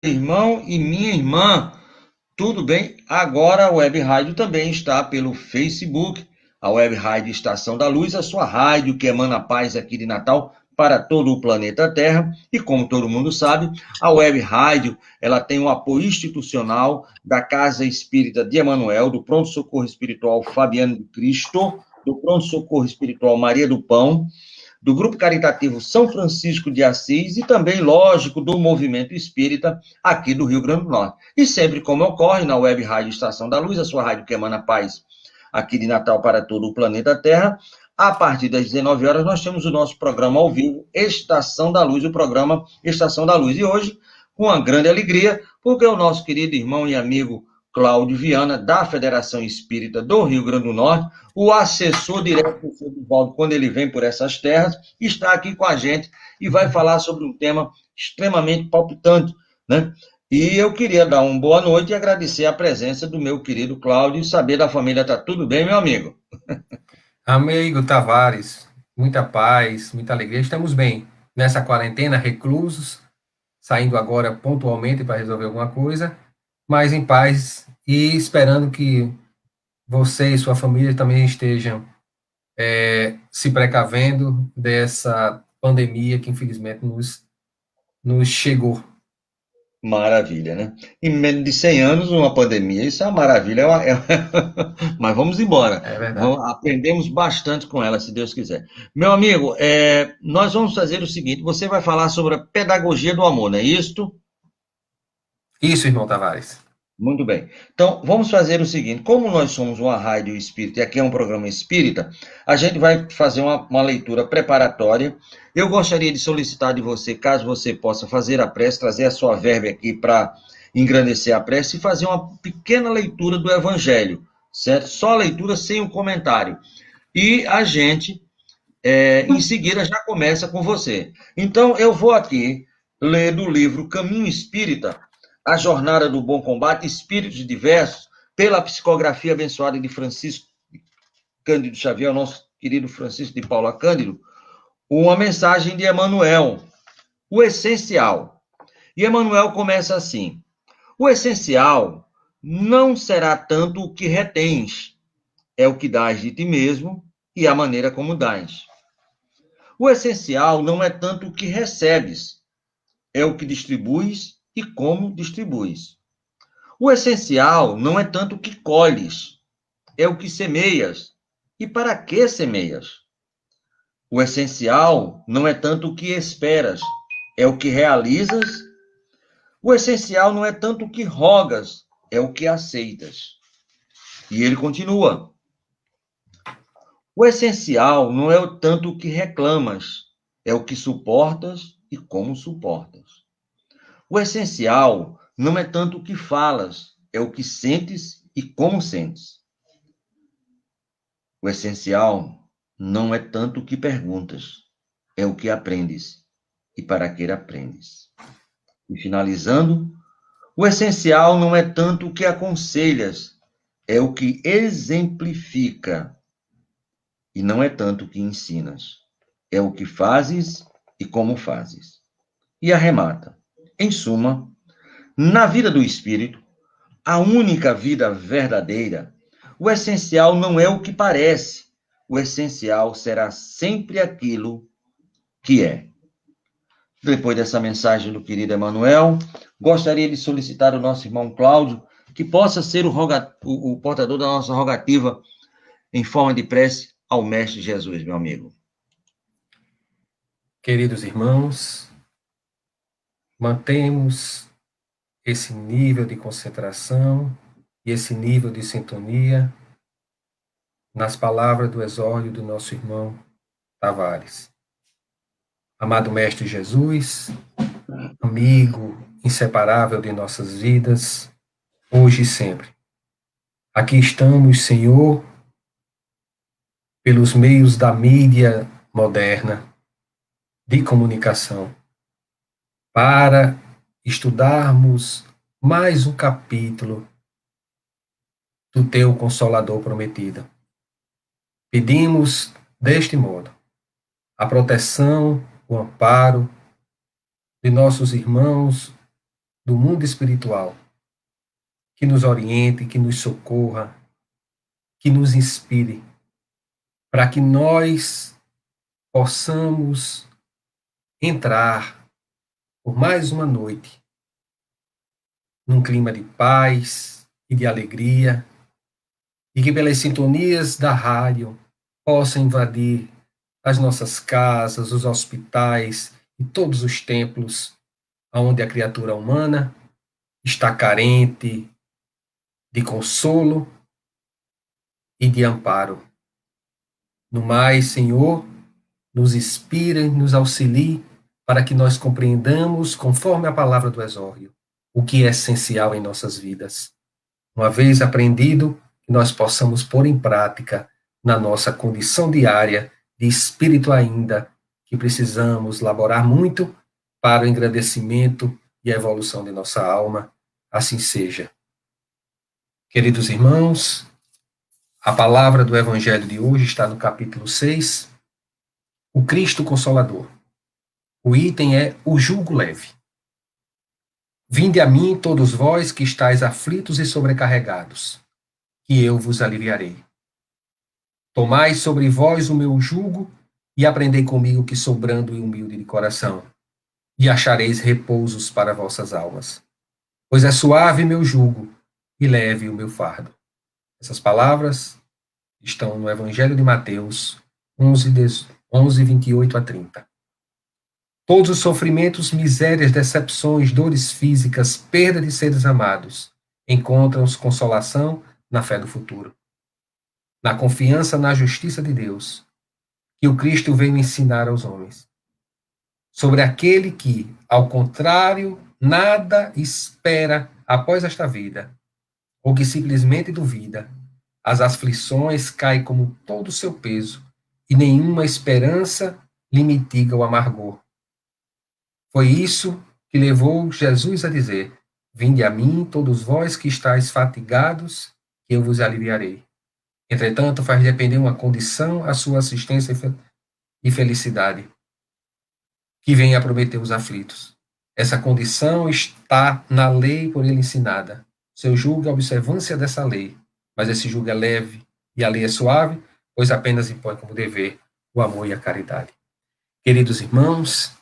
Irmão e minha irmã, tudo bem? Agora a Web Rádio também está pelo Facebook, a Web Rádio Estação da Luz, a sua rádio que emana paz aqui de Natal para todo o planeta Terra. E como todo mundo sabe, a Web Rádio, ela tem o apoio institucional da Casa Espírita de Emanuel, do Pronto Socorro Espiritual Fabiano de Cristo, do Pronto Socorro Espiritual Maria do Pão, do Grupo Caritativo São Francisco de Assis e também, lógico, do Movimento Espírita aqui do Rio Grande do Norte. E sempre como ocorre na Web Rádio Estação da Luz, a sua rádio que emana paz aqui de Natal para todo o planeta Terra, a partir das 19 horas nós temos o nosso programa ao vivo, Estação da Luz, o programa Estação da Luz. E hoje, com uma grande alegria, porque o nosso querido irmão e amigo Cláudio Viana, da Federação Espírita do Rio Grande do Norte, o assessor direto do Sr. Divaldo, quando ele vem por essas terras, está aqui com a gente e vai falar sobre um tema extremamente palpitante, né? E eu queria dar uma boa noite e agradecer a presença do meu querido Cláudio e saber da família, tá tudo bem, meu amigo? Amigo Tavares, muita paz, muita alegria. Estamos bem nessa quarentena, reclusos, saindo agora pontualmente para resolver alguma coisa, mas em paz e esperando que você e sua família também estejam se precavendo dessa pandemia que infelizmente nos chegou. Maravilha, né? Em menos de 100 anos, uma pandemia, isso é uma maravilha. Mas vamos embora. É verdade. Aprendemos bastante com ela, se Deus quiser. Meu amigo, nós vamos fazer o seguinte: você vai falar sobre a pedagogia do amor, não é isso? Isso, irmão Tavares. Muito bem. Então, vamos fazer o seguinte: como nós somos uma rádio espírita e aqui é um programa espírita, a gente vai fazer uma leitura preparatória. Eu gostaria de solicitar de você, caso você possa fazer a prece, trazer a sua verve aqui para engrandecer a prece e fazer uma pequena leitura do Evangelho, certo? Só a leitura sem o comentário. E a gente, em seguida, já começa com você. Então, eu vou aqui ler do livro Caminho Espírita, A Jornada do Bom Combate, Espíritos Diversos, pela psicografia abençoada de Francisco Cândido Xavier, o nosso querido Francisco de Paula Cândido, uma mensagem de Emmanuel, o essencial. E Emmanuel começa assim: o essencial não será tanto o que retens, é o que dás de ti mesmo e a maneira como dás. O essencial não é tanto o que recebes, é o que distribuis e como distribuis. O essencial não é tanto o que colhes, é o que semeias e para que semeias. O essencial não é tanto o que esperas, é o que realizas. O essencial não é tanto o que rogas, é o que aceitas. E ele continua: o essencial não é tanto o que reclamas, é o que suportas e como suportas. O essencial não é tanto o que falas, é o que sentes e como sentes. O essencial não é tanto o que perguntas, é o que aprendes e para que aprendes. E finalizando, o essencial não é tanto o que aconselhas, é o que exemplifica e não é tanto o que ensinas, é o que fazes e como fazes. E arremata. Em suma, na vida do espírito, a única vida verdadeira, o essencial não é o que parece, o essencial será sempre aquilo que é. Depois dessa mensagem do querido Emanuel, gostaria de solicitar ao nosso irmão Cláudio que possa ser o portador da nossa rogativa em forma de prece ao Mestre Jesus, meu amigo. Queridos irmãos, mantemos esse nível de concentração e esse nível de sintonia nas palavras do exórdio do nosso irmão Tavares. Amado Mestre Jesus, amigo inseparável de nossas vidas, hoje e sempre. Aqui estamos, Senhor, pelos meios da mídia moderna de comunicação, para estudarmos mais um capítulo do Teu Consolador prometido. Pedimos, deste modo, a proteção, o amparo de nossos irmãos do mundo espiritual, que nos oriente, que nos socorra, que nos inspire, para que nós possamos entrar por mais uma noite num clima de paz e de alegria, e que pelas sintonias da rádio possa invadir as nossas casas, os hospitais e todos os templos onde a criatura humana está carente de consolo e de amparo. No mais, Senhor, nos inspire, nos auxilie para que nós compreendamos, conforme a palavra do exórdio, o que é essencial em nossas vidas. Uma vez aprendido, que nós possamos pôr em prática na nossa condição diária de espírito ainda, que precisamos laborar muito para o engrandecimento e a evolução de nossa alma. Assim seja. Queridos irmãos, a palavra do Evangelho de hoje está no capítulo 6, o Cristo Consolador. O item é o jugo leve. Vinde a mim, todos vós que estáis aflitos e sobrecarregados, que eu vos aliviarei. Tomai sobre vós o meu jugo e aprendei comigo que sou brando e humilde de coração, e achareis repousos para vossas almas. Pois é suave meu jugo e leve o meu fardo. Essas palavras estão no Evangelho de Mateus 11, 28 a 30. Todos os sofrimentos, misérias, decepções, dores físicas, perda de seres amados, encontram-se consolação na fé do futuro, na confiança na justiça de Deus, que o Cristo veio ensinar aos homens. Sobre aquele que, ao contrário, nada espera após esta vida, ou que simplesmente duvida, as aflições caem como todo o seu peso, e nenhuma esperança lhe mitiga o amargor. Foi isso que levou Jesus a dizer: Vinde a mim, todos vós que estáis fatigados, que eu vos aliviarei. Entretanto, faz depender uma condição a sua assistência e felicidade, que vem a prometer os aflitos. Essa condição está na lei por ele ensinada. Seu jugo é a observância dessa lei, mas esse jugo é leve e a lei é suave, pois apenas impõe como dever o amor e a caridade. Queridos irmãos,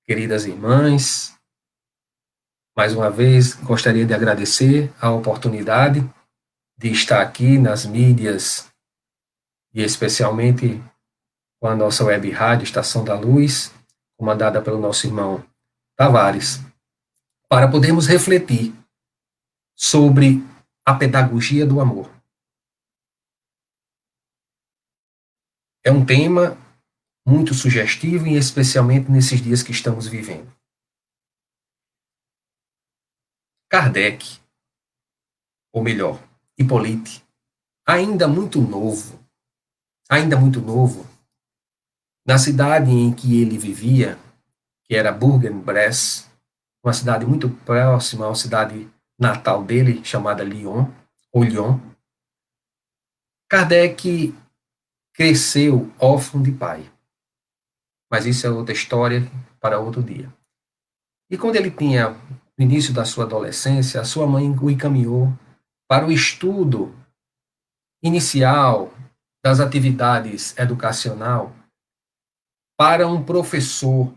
queridas irmãs, mais uma vez gostaria de agradecer a oportunidade de estar aqui nas mídias e especialmente com a nossa web rádio Estação da Luz, comandada pelo nosso irmão Tavares, para podermos refletir sobre a pedagogia do amor. É um tema muito sugestivo e especialmente nesses dias que estamos vivendo. Kardec, ou melhor, Hippolyte, ainda muito novo, na cidade em que ele vivia, que era Bourg-en-Bresse, uma cidade muito próxima à cidade natal dele, chamada Lyon, ou Lyon, Kardec cresceu órfão de pai. Mas isso é outra história para outro dia. E quando ele tinha no início da sua adolescência, a sua mãe o encaminhou para o estudo inicial das atividades educacional para um professor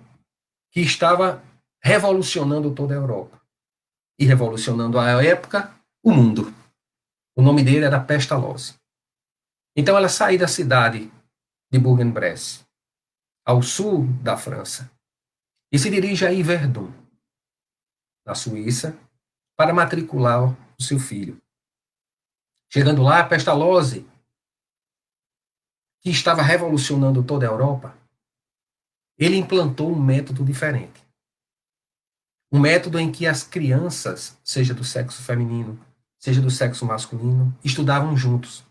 que estava revolucionando toda a Europa e revolucionando à época o mundo. O nome dele era Pestalozzi. Então ela saiu da cidade de Bourg-en-Bresse, ao sul da França, e se dirige a Yverdon, na Suíça, para matricular o seu filho. Chegando lá, Pestalozzi, que estava revolucionando toda a Europa, ele implantou um método diferente. Um método em que as crianças, seja do sexo feminino, seja do sexo masculino, estudavam juntos.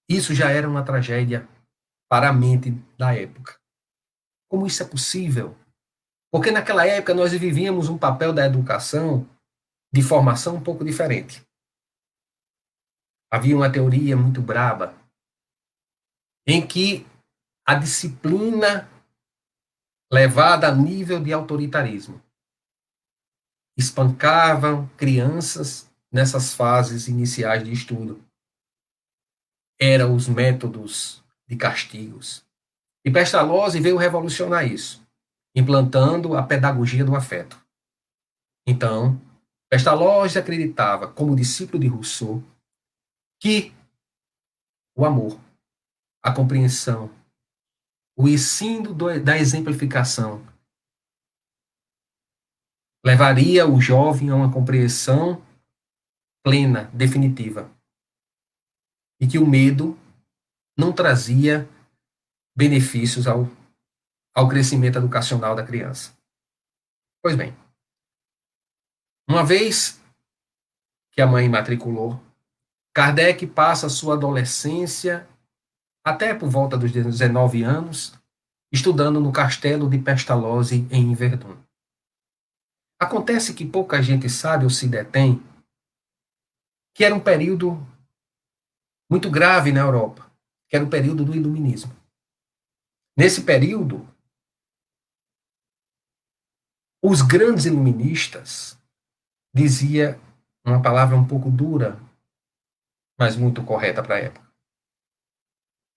Isso já era uma tragédia para a mente da época. Como isso é possível? Porque naquela época nós vivíamos um papel da educação de formação um pouco diferente. Havia uma teoria muito braba em que a disciplina levada a nível de autoritarismo. espancavam crianças nessas fases iniciais de estudo. Eram os métodos de castigos. E Pestalozzi veio revolucionar isso, implantando a pedagogia do afeto. Então, Pestalozzi acreditava, como discípulo de Rousseau, que o amor, a compreensão, o ensino da exemplificação levaria o jovem a uma compreensão plena, definitiva, e que o medo não trazia benefícios ao crescimento educacional da criança. Pois bem, uma vez que a mãe matriculou, Kardec passa a sua adolescência, até por volta dos 19 anos, estudando no castelo de Pestalozzi, em Verdun. Acontece que pouca gente sabe ou se detém que era um período muito grave na Europa, que era o período do Iluminismo. Nesse período, os grandes iluministas dizia uma palavra um pouco dura, mas muito correta para a época,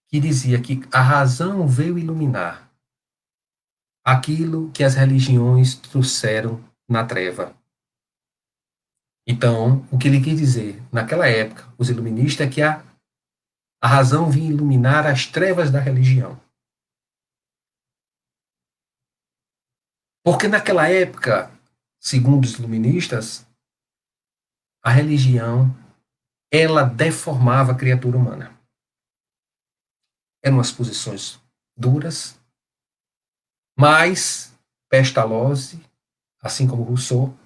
que dizia que a razão veio iluminar aquilo que as religiões trouxeram na treva. Então, o que ele quis dizer, naquela época, os iluministas, é que a razão vinha iluminar as trevas da religião. Porque naquela época, segundo os iluministas, a religião, ela deformava a criatura humana. Eram as posições duras, mas Pestalozzi, assim como Rousseau,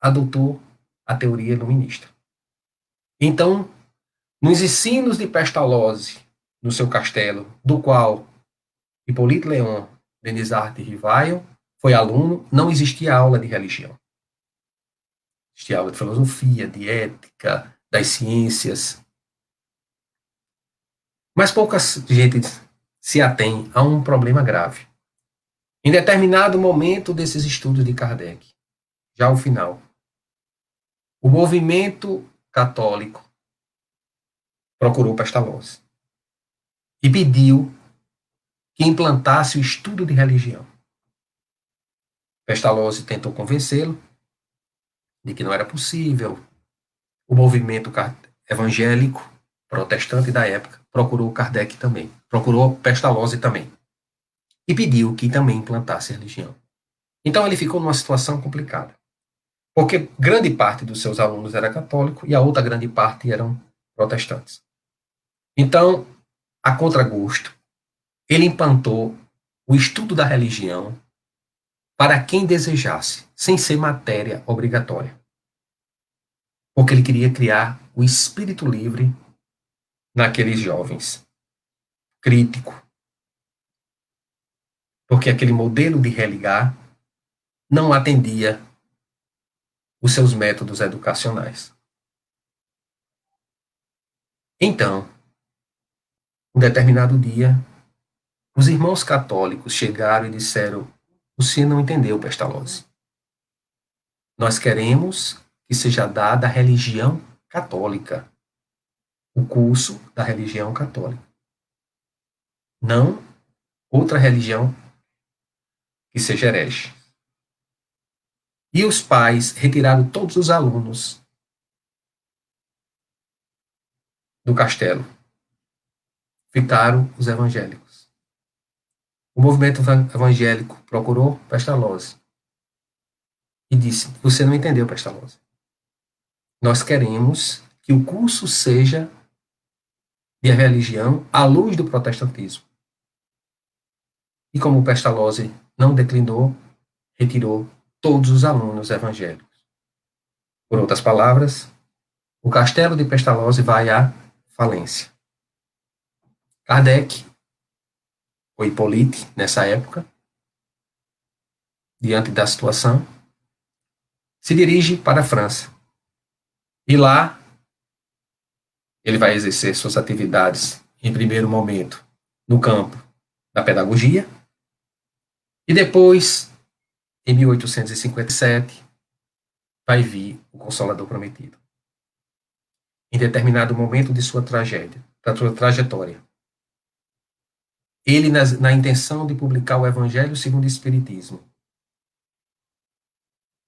adotou a teoria iluminista. Então, nos ensinos de Pestalozzi, no seu castelo, do qual Hippolyte Léon Denisard de Rivail foi aluno, não existia aula de religião. Existia aula de filosofia, de ética, das ciências. Mas pouca gente se atém a um problema grave. Em determinado momento desses estudos de Kardec, já ao final, o movimento católico procurou Pestalozzi e pediu que implantasse o estudo de religião. Pestalozzi tentou convencê-lo de que não era possível. O movimento evangélico protestante da época procurou Kardec também, procurou Pestalozzi também, e pediu que também implantasse a religião. Então ele ficou numa situação complicada, porque grande parte dos seus alunos era católico e a outra grande parte eram protestantes. Então, a contragosto, ele implantou o estudo da religião para quem desejasse, sem ser matéria obrigatória. Porque ele queria criar o espírito livre naqueles jovens. Crítico. Porque aquele modelo de religar não atendia os seus métodos educacionais. Então, um determinado dia, os irmãos católicos chegaram e disseram: você não entendeu, Pestalozzi. Nós queremos que seja dada a religião católica, o curso da religião católica. Não outra religião que seja herege. E os pais retiraram todos os alunos do castelo. Ficaram os evangélicos. O movimento evangélico procurou Pestalozzi e disse: você não entendeu, Pestalozzi. Nós queremos que o curso seja de religião à luz do protestantismo. E como Pestalozzi não declinou, retirou todos os alunos evangélicos. Por outras palavras, o castelo de Pestalozzi vai à falência. Kardec, ou Hippolyte, nessa época, diante da situação, se dirige para a França. E lá, ele vai exercer suas atividades, em primeiro momento, no campo da pedagogia, e depois, em 1857, vai vir o Consolador prometido. Em determinado momento de sua tragédia, da sua trajetória. Ele, na intenção de publicar o Evangelho segundo o Espiritismo,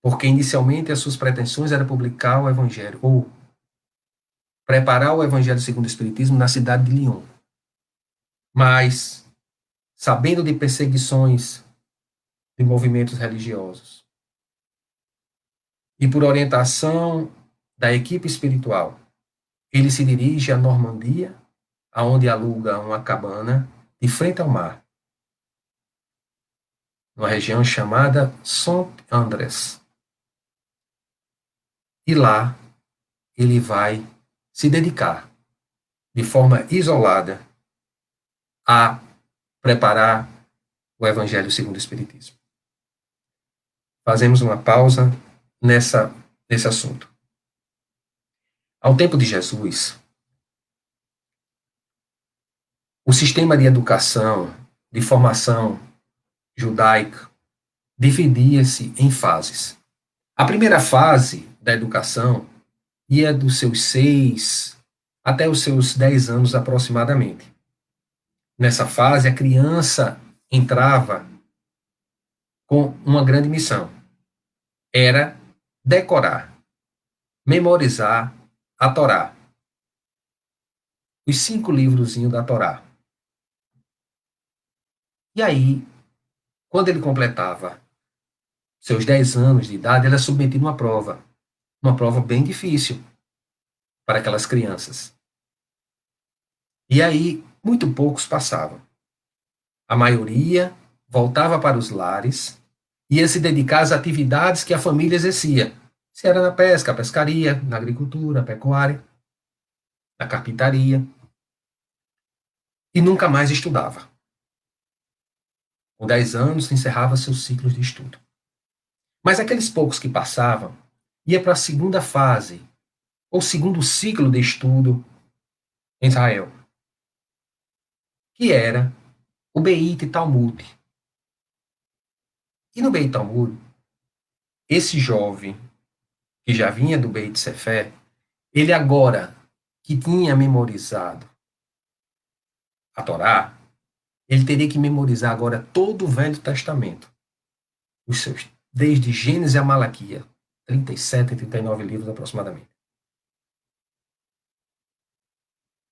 porque inicialmente as suas pretensões era publicar o Evangelho, ou preparar o Evangelho segundo o Espiritismo na cidade de Lyon. Mas, sabendo de perseguições de movimentos religiosos, e por orientação da equipe espiritual, ele se dirige à Normandia, aonde aluga uma cabana de frente ao mar, numa região chamada Saint-Andrés. E lá ele vai se dedicar de forma isolada a preparar o Evangelho segundo o Espiritismo. Fazemos uma pausa nesse assunto. Ao tempo de Jesus, o sistema de educação, de formação judaica, dividia-se em fases. A primeira fase da educação ia dos seus 6 até os seus 10 anos aproximadamente. Nessa fase, a criança entrava com uma grande missão. Era decorar, memorizar a Torá. Os 5 livrozinhos da Torá. E aí, quando ele completava seus 10 anos de idade, ele era submetido a uma prova bem difícil para aquelas crianças. E aí, muito poucos passavam. A maioria voltava para os lares e ia se dedicar às atividades que a família exercia. Se era na pesca, a pescaria, na agricultura, a pecuária, na carpintaria. E nunca mais estudava. Com 10 anos, encerrava seus ciclos de estudo. Mas aqueles poucos que passavam, ia para a segunda fase, ou segundo ciclo de estudo em Israel, que era o Beit Talmud. E no Beit Talmud, esse jovem, que já vinha do Beit Sefer, ele agora, que tinha memorizado a Torá, ele teria que memorizar agora todo o Velho Testamento, os seus, desde Gênesis a Malaquia, 37 e 39 livros aproximadamente.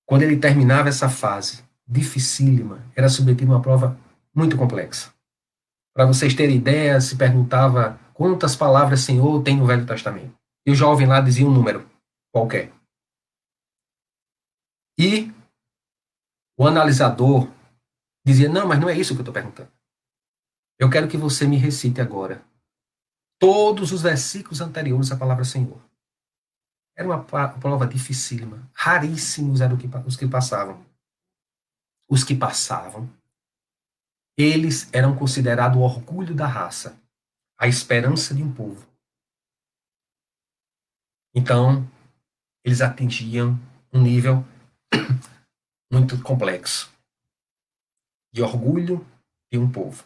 Quando ele terminava essa fase dificílima, era submetido a uma prova muito complexa. Para vocês terem ideia, se perguntava quantas palavras Senhor tem no Velho Testamento. E o jovem lá dizia um número qualquer. E o analisador dizia, não, mas não é isso que eu estou perguntando. Eu quero que você me recite agora todos os versículos anteriores à palavra Senhor. Era uma prova dificílima. Raríssimos eram os que passavam. Os que passavam, eles eram considerados o orgulho da raça, a esperança de um povo. Então, eles atingiam um nível muito complexo de orgulho de um povo.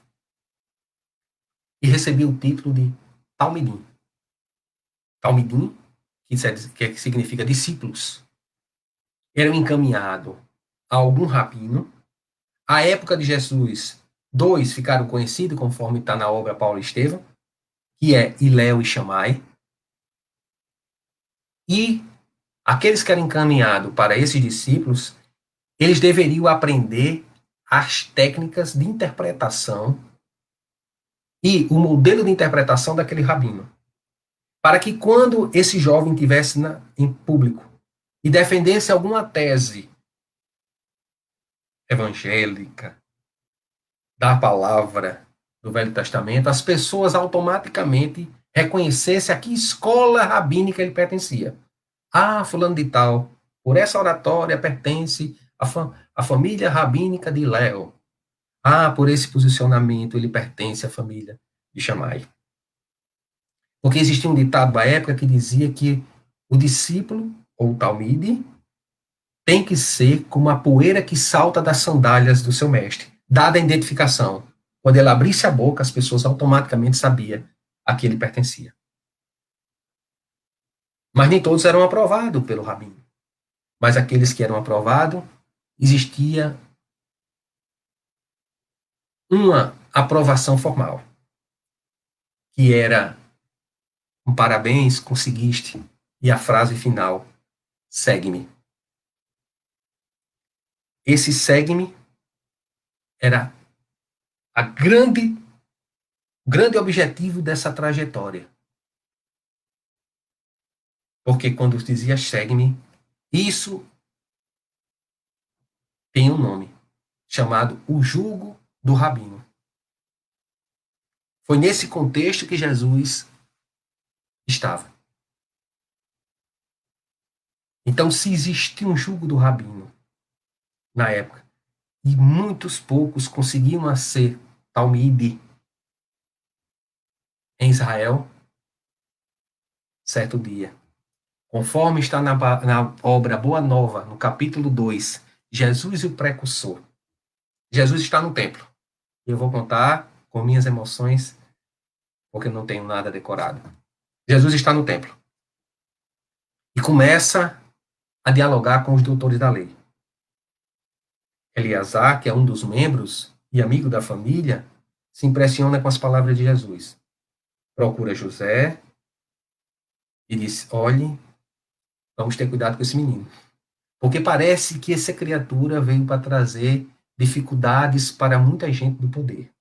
E recebiam o título de Talmidim. Talmidim, que significa discípulos, eram encaminhados a algum rabino. À época de Jesus, 2 ficaram conhecidos, conforme está na obra Paulo e Estevão, que é Hilel e Shammai. E aqueles que eram encaminhados para esses discípulos, eles deveriam aprender as técnicas de interpretação e o modelo de interpretação daquele rabino. Para que quando esse jovem estivesse em público e defendesse alguma tese evangélica da palavra do Velho Testamento, as pessoas automaticamente reconhecessem a que escola rabínica ele pertencia. Ah, fulano de tal, por essa oratória pertence à família rabínica de Léo. Ah, por esse posicionamento ele pertence à família de Shammai. Porque existia um ditado da época que dizia que o discípulo, ou o talmide, tem que ser como a poeira que salta das sandálias do seu mestre, dada a identificação. Quando ele abrisse a boca, as pessoas automaticamente sabiam a que ele pertencia. Mas nem todos eram aprovados pelo rabino. Mas aqueles que eram aprovados, existia uma aprovação formal, que era um parabéns, conseguiste, e a frase final, segue-me. Esse segue-me era a grande objetivo dessa trajetória. Porque quando dizia segue-me, isso tem um nome, chamado o jugo do rabino. Foi nesse contexto que Jesus estava. Então, se existia um jugo do rabino na época, e muitos poucos conseguiam ser talmide em Israel, certo dia, conforme está na obra Boa Nova, no capítulo 2, Jesus e o precursor. Jesus está no templo. E eu vou contar com minhas emoções, porque eu não tenho nada decorado. Jesus está no templo. E começa a dialogar com os doutores da lei. Eleazar, que é um dos membros e amigo da família, se impressiona com as palavras de Jesus. Procura José e diz: olhe, vamos ter cuidado com esse menino. Porque parece que essa criatura veio para trazer dificuldades para muita gente do poder.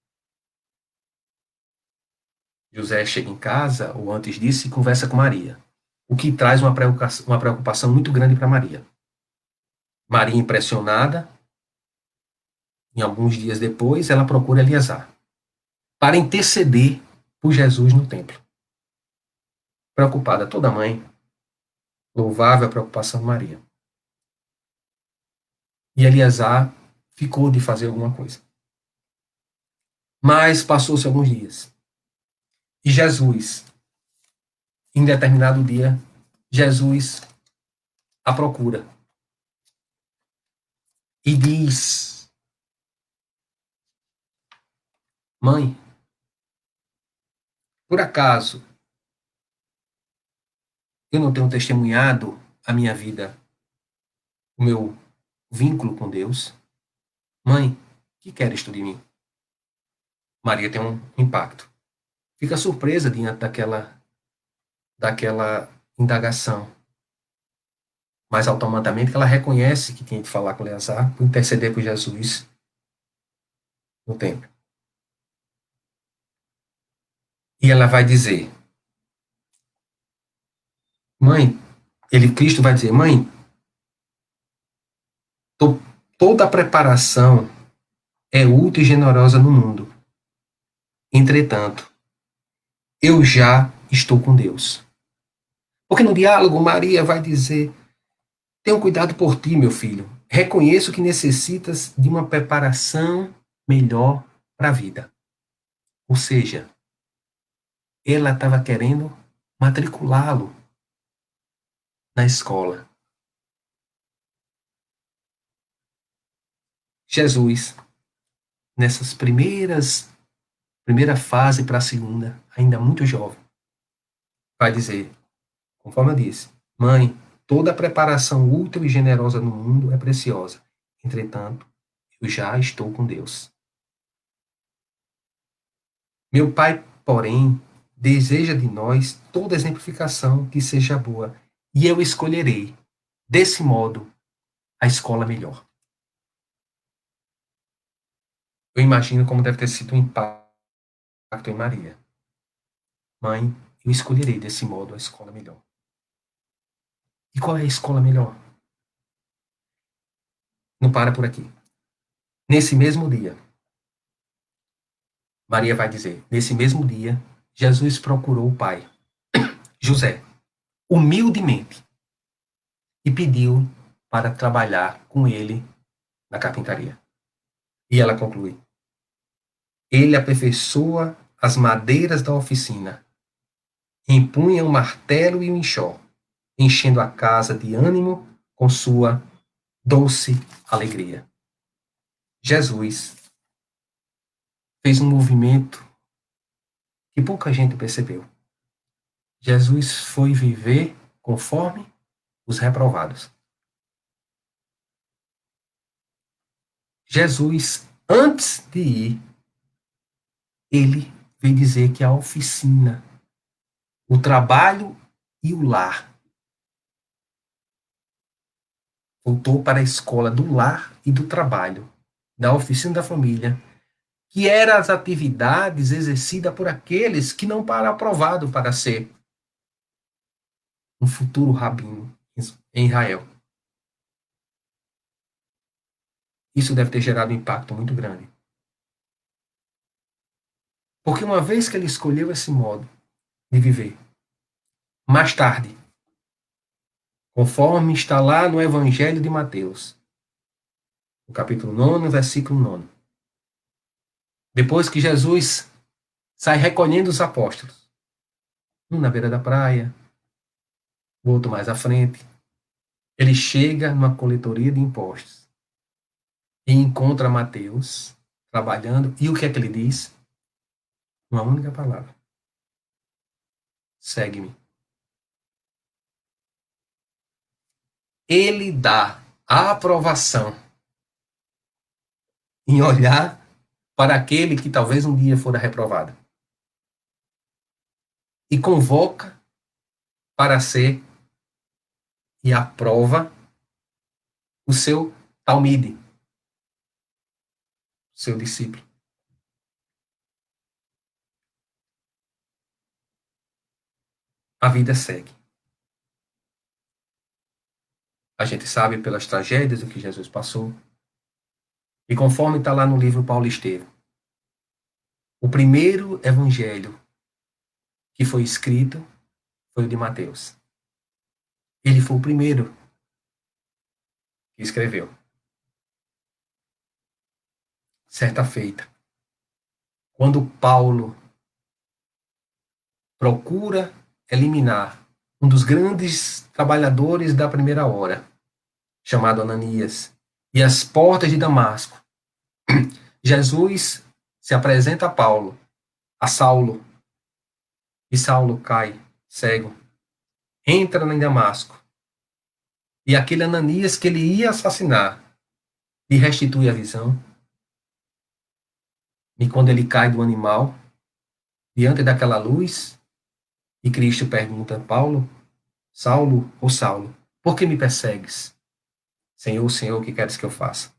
José chega em casa, ou antes disso, e conversa com Maria, o que traz uma preocupação muito grande para Maria. Maria, impressionada, em alguns dias depois, ela procura Eleazar para interceder por Jesus no templo. Preocupada toda mãe, louvável a preocupação de Maria. E Eleazar ficou de fazer alguma coisa. Mas passou-se alguns dias. E Jesus, em determinado dia, Jesus a procura e diz: mãe, por acaso eu não tenho testemunhado a minha vida, o meu vínculo com Deus? Mãe, que queres tu de mim? Maria tem um impacto. Fica surpresa diante daquela indagação. Mas automaticamente ela reconhece que tinha de falar com Eleazar, por interceder por Jesus no templo. E ela vai dizer: mãe, Cristo vai dizer: mãe, toda a preparação é útil e generosa no mundo. Entretanto, eu já estou com Deus. Porque no diálogo, Maria vai dizer: tenha cuidado por ti, meu filho. Reconheço que necessitas de uma preparação melhor para a vida. Ou seja, ela estava querendo matriculá-lo na escola. Jesus, nessas primeira fase para a segunda, ainda muito jovem, vai dizer, conforme eu disse: mãe, toda preparação útil e generosa no mundo é preciosa. Entretanto, eu já estou com Deus. Meu Pai, porém, deseja de nós toda exemplificação que seja boa, e eu escolherei, desse modo, a escola melhor. Eu imagino como deve ter sido o impacto em Maria. Mãe, eu escolherei desse modo a escola melhor. E qual é a escola melhor? Não para por aqui. Nesse mesmo dia, Maria vai dizer, nesse mesmo dia, Jesus procurou o pai, José, humildemente, e pediu para trabalhar com ele na carpintaria. E ela conclui: ele aperfeiçoa as madeiras da oficina, empunha um martelo e um enxó, enchendo a casa de ânimo com sua doce alegria. Jesus fez um movimento que pouca gente percebeu. Jesus foi viver conforme os reprovados. Jesus, antes de ir, ele veio dizer que a oficina, o trabalho e o lar, voltou para a escola do lar e do trabalho, da oficina da família, que eram as atividades exercidas por aqueles que não para aprovado para ser um futuro rabino em Israel. Isso deve ter gerado um impacto muito grande. Porque uma vez que ele escolheu esse modo de viver, mais tarde, conforme está lá no Evangelho de Mateus, no capítulo 9, versículo 9, depois que Jesus sai recolhendo os apóstolos, um na beira da praia, o outro mais à frente, ele chega numa coletoria de impostos e encontra Mateus trabalhando, e o que é que ele diz? Uma única palavra: segue-me. Ele dá a aprovação em olhar para aquele que talvez um dia fora reprovado e convoca para ser e aprova o seu talmide, seu discípulo. A vida segue. A gente sabe pelas tragédias do que Jesus passou. E conforme está lá no livro Paulo Estevam, o primeiro evangelho que foi escrito foi o de Mateus. Ele foi o primeiro que escreveu. Certa feita, quando Paulo procura eliminar um dos grandes trabalhadores da primeira hora, chamado Ananias, e as portas de Damasco, Jesus se apresenta a Paulo, a Saulo, e Saulo cai cego, entra em Damasco, e aquele Ananias que ele ia assassinar lhe restitui a visão. E quando ele cai do animal, diante daquela luz, e Cristo pergunta: Paulo, Saulo ou Saulo, por que me persegues? Senhor, Senhor, o que queres que eu faça?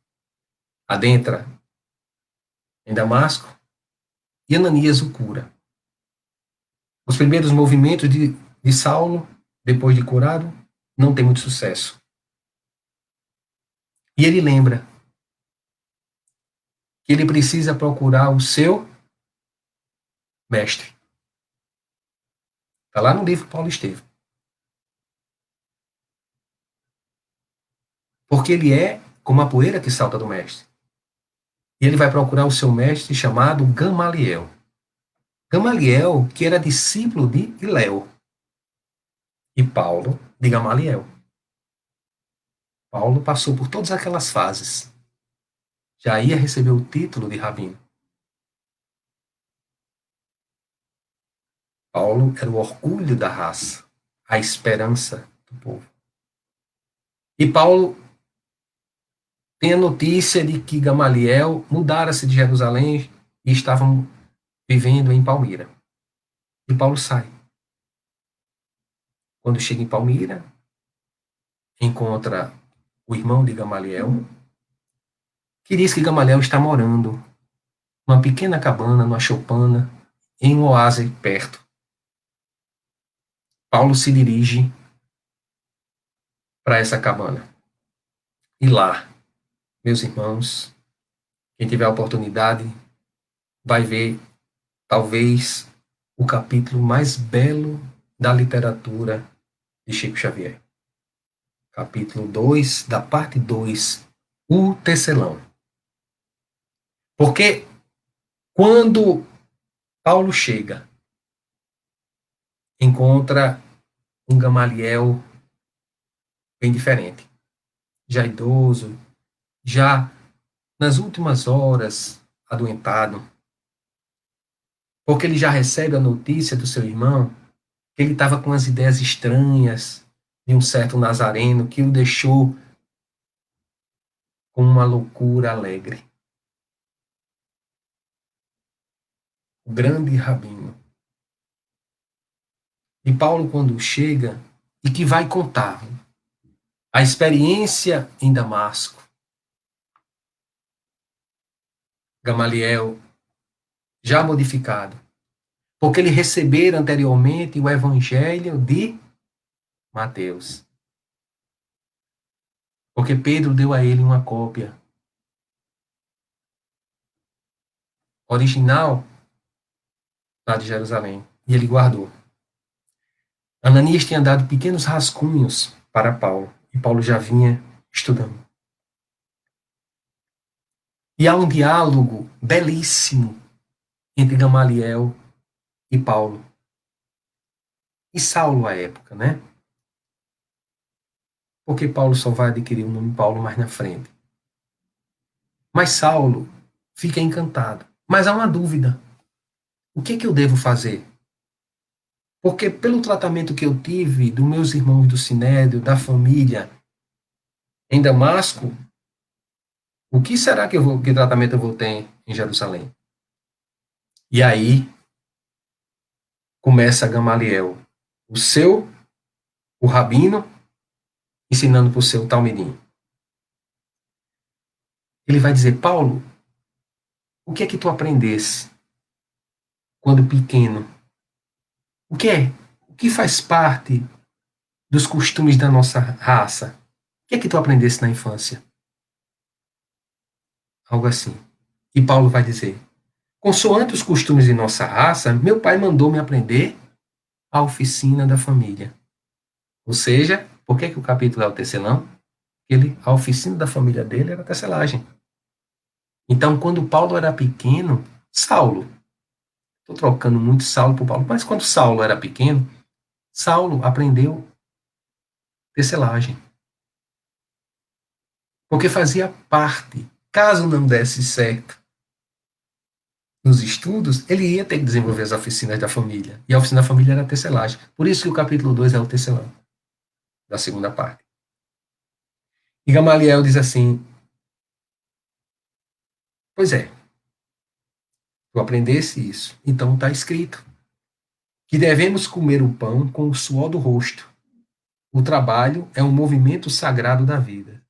Adentra em Damasco e Ananias o cura. Os primeiros movimentos de Saulo, depois de curado, não tem muito sucesso. E ele lembra que ele precisa procurar o seu mestre. Está lá no livro Paulo Estevam. Porque ele é como a poeira que salta do mestre. E ele vai procurar o seu mestre chamado Gamaliel. Gamaliel, que era discípulo de Hilel. E Paulo, de Gamaliel. Paulo passou por todas aquelas fases. Já ia receber o título de rabino. Paulo era o orgulho da raça, a esperança do povo. E Paulo tem a notícia de que Gamaliel mudara-se de Jerusalém e estavam vivendo em Palmira. E Paulo sai. Quando chega em Palmira, encontra o irmão de Gamaliel, que diz que Gamaliel está morando numa pequena cabana, numa choupana, em um oásis perto. Paulo se dirige para essa cabana. E lá, meus irmãos, quem tiver a oportunidade, vai ver, talvez, o capítulo mais belo da literatura de Chico Xavier. Capítulo 2, da parte 2, o tecelão. Porque quando Paulo chega, encontra um Gamaliel bem diferente, já idoso, já nas últimas horas adoentado, porque ele já recebe a notícia do seu irmão que ele estava com as ideias estranhas, de um certo nazareno que o deixou com uma loucura alegre. O grande rabino. E Paulo, quando chega, e que vai contar a experiência em Damasco, Gamaliel, já modificado, porque ele recebera anteriormente o evangelho de Mateus. Porque Pedro deu a ele uma cópia original lá de Jerusalém, e ele guardou. Ananias tinha dado pequenos rascunhos para Paulo, e Paulo já vinha estudando. E há um diálogo belíssimo entre Gamaliel e Paulo. E Saulo à época, né? Porque Paulo só vai adquirir o nome Paulo mais na frente. Mas Saulo fica encantado. Mas há uma dúvida. O que é que eu devo fazer? Porque pelo tratamento que eu tive dos meus irmãos do Sinédrio, da família em Damasco, o que será que tratamento eu vou ter em Jerusalém? E aí começa Gamaliel, o rabino, ensinando para o seu talmidim. Ele vai dizer, Paulo, o que é que tu aprendesse quando pequeno? O que é? O que faz parte dos costumes da nossa raça? O que é que tu aprendesse na infância? Algo assim. E Paulo vai dizer, consoante os costumes de nossa raça, meu pai mandou-me aprender a oficina da família. Ou seja, por que o capítulo é o tecelão? A oficina da família dele era a tecelagem. Então, quando Paulo era pequeno, Saulo, estou trocando muito Saulo por Paulo, mas quando Saulo era pequeno, Saulo aprendeu tecelagem. Porque fazia parte, caso não desse certo nos estudos, ele ia ter que desenvolver as oficinas da família. E a oficina da família era a tecelagem. Por isso que o capítulo 2 é o tecelão, da segunda parte. E Gamaliel diz assim, pois é, tu aprendesse isso, então está escrito que devemos comer o pão com o suor do rosto. O trabalho é um movimento sagrado da vida.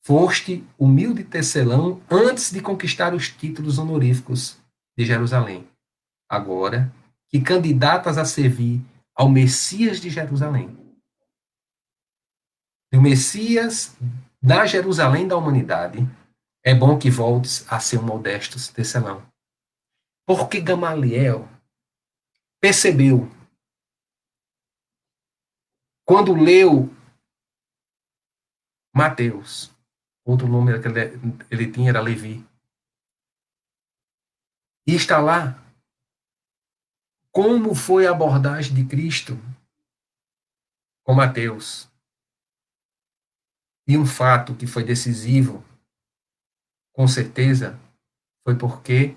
Foste humilde tecelão antes de conquistar os títulos honoríficos de Jerusalém. Agora que candidatas a servir ao Messias de Jerusalém. E o Messias da Jerusalém da humanidade, é bom que voltes a ser um modesto tecelão. Porque Gamaliel percebeu, quando leu Mateus, outro nome que ele tinha era Levi, e está lá como foi a abordagem de Cristo com Mateus. E um fato que foi decisivo, com certeza, foi porque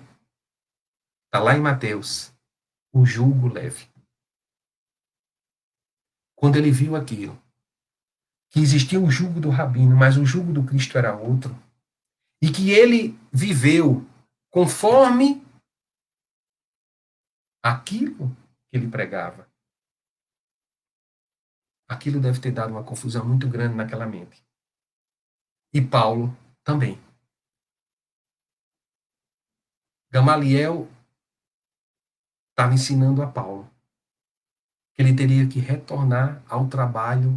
está lá em Mateus, o jugo leve. Quando ele viu aquilo, que existia o jugo do rabino, mas o jugo do Cristo era outro, e que ele viveu conforme aquilo que ele pregava. Aquilo deve ter dado uma confusão muito grande naquela mente. E Paulo também. Gamaliel estava ensinando a Paulo que ele teria que retornar ao trabalho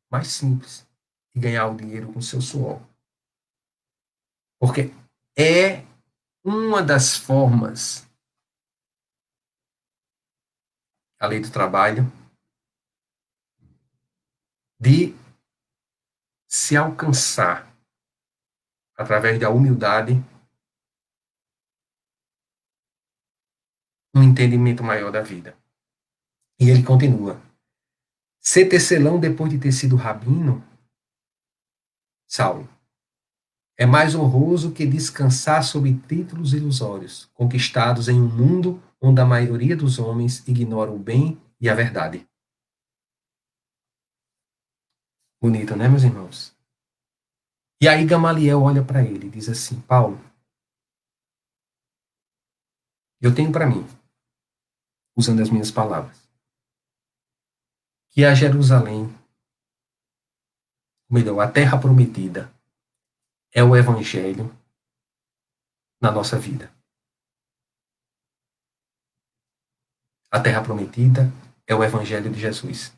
mais simples e ganhar o dinheiro com seu suor. Porque é uma das formas, a lei do trabalho, de se alcançar, através da humildade, um entendimento maior da vida. E ele continua. Ser tecelão depois de ter sido rabino, Saulo, é mais honroso que descansar sob títulos ilusórios, conquistados em um mundo onde a maioria dos homens ignora o bem e a verdade. Bonito, né, meus irmãos? E aí Gamaliel olha para ele e diz assim: Paulo, eu tenho para mim, usando as minhas palavras, que a Jerusalém, melhor, a terra prometida, é o evangelho na nossa vida. A terra prometida é o evangelho de Jesus.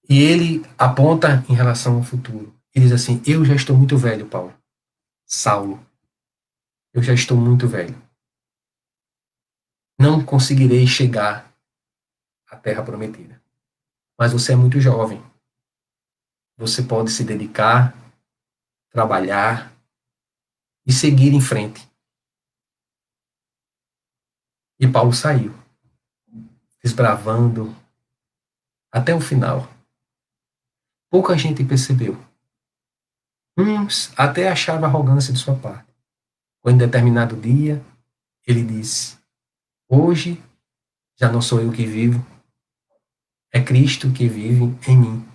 E ele aponta em relação ao futuro. Ele diz assim: eu já estou muito velho, Paulo. Saulo, eu já estou muito velho. Não conseguirei chegar à terra prometida. Mas você é muito jovem. Você pode se dedicar, trabalhar e seguir em frente. E Paulo saiu, desbravando até o final. Pouca gente percebeu. Uns até achavam arrogância de sua parte. Quando em determinado dia, ele disse: hoje já não sou eu que vivo, é Cristo que vive em mim.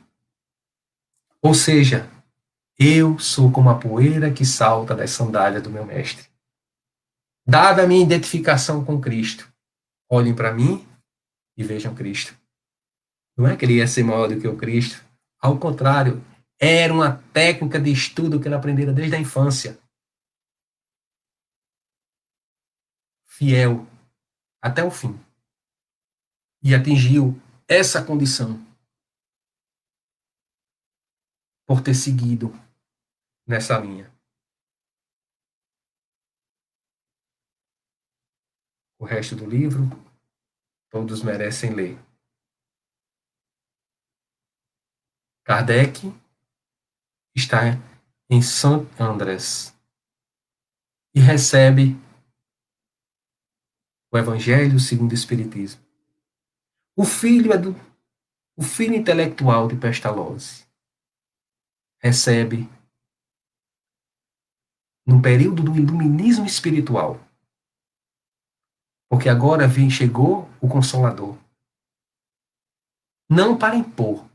Ou seja, eu sou como a poeira que salta das sandálias do meu mestre. Dada a minha identificação com Cristo, olhem para mim e vejam Cristo. Não é que ele ia ser maior do que o Cristo. Ao contrário, era uma técnica de estudo que ele aprendera desde a infância. Fiel até o fim. E atingiu essa condição por ter seguido nessa linha. O resto do livro, todos merecem ler. Kardec está em Saint Andrés e recebe o Evangelho segundo o Espiritismo. O filho o filho intelectual de Pestalozzi recebe num período do iluminismo espiritual, porque agora chegou o Consolador, não para impor,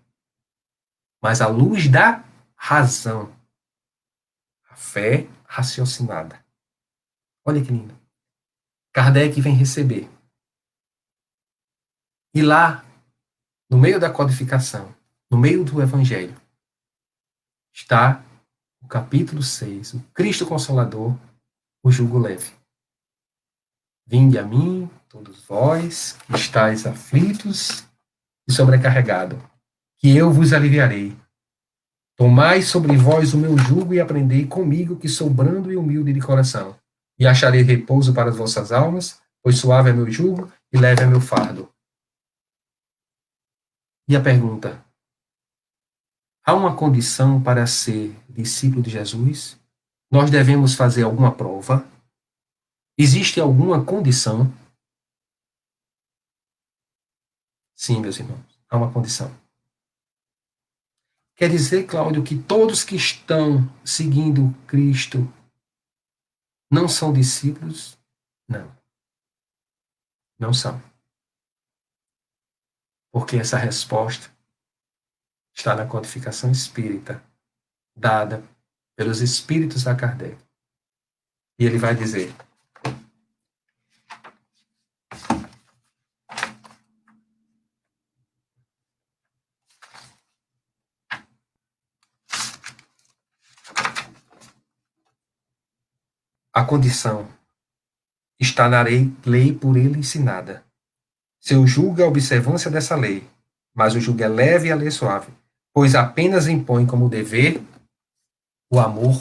mas à luz da razão, a fé raciocinada. Olha que lindo. Kardec vem receber. E lá, no meio da codificação, no meio do Evangelho, está o capítulo 6, o Cristo Consolador, o jugo leve. Vinde a mim, todos vós que estáis aflitos e sobrecarregados, que eu vos aliviarei. Tomai sobre vós o meu jugo e aprendei comigo, que sou brando e humilde de coração, e acharei repouso para as vossas almas, pois suave é meu jugo e leve é meu fardo. E a pergunta: há uma condição para ser discípulo de Jesus? Nós devemos fazer alguma prova? Existe alguma condição? Sim, meus irmãos, há uma condição. Quer dizer, Cláudio, que todos que estão seguindo Cristo não são discípulos? Não, não são. Porque essa resposta está na codificação espírita, dada pelos espíritos a Kardec. E ele vai dizer: a condição está na lei por ele ensinada. Seu jugo é a observância dessa lei, mas o jugo é leve e a lei suave, pois apenas impõe como dever o amor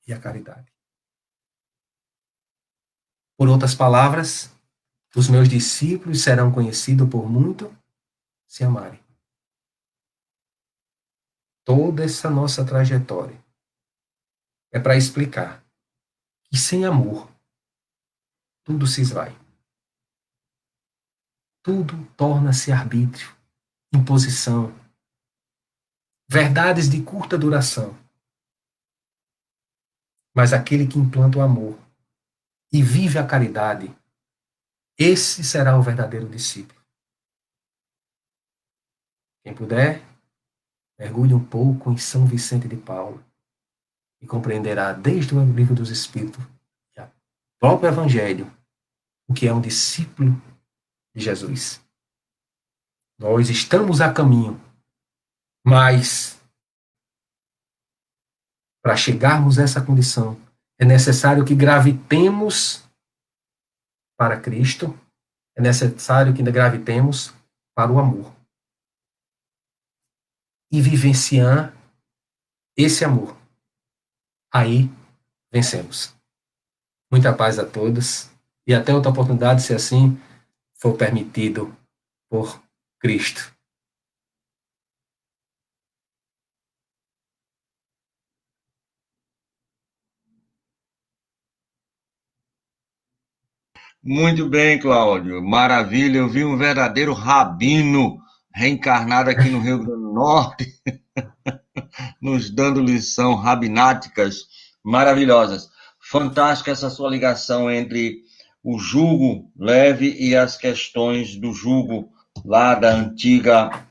e a caridade. Por outras palavras, os meus discípulos serão conhecidos por muito se amarem. Toda essa nossa trajetória é para explicar que sem amor tudo se esvai. Tudo torna-se arbítrio, imposição, verdades de curta duração. Mas aquele que implanta o amor e vive a caridade, esse será o verdadeiro discípulo. Quem puder, mergulhe um pouco em São Vicente de Paulo e compreenderá desde o livro dos Espíritos e o próprio Evangelho o que é um discípulo de Jesus. Nós estamos a caminho, mas para chegarmos a essa condição é necessário que gravitemos para Cristo, é necessário que gravitemos para o amor e vivenciar esse amor. Aí vencemos. Muita paz a todos e até outra oportunidade, se assim for permitido por Cristo. Muito bem, Cláudio. Maravilha. Eu vi um verdadeiro rabino reencarnado aqui no Rio Grande do Norte, nos dando lição rabináticas maravilhosas. Fantástica essa sua ligação entre o jugo leve e as questões do jugo lá da antiga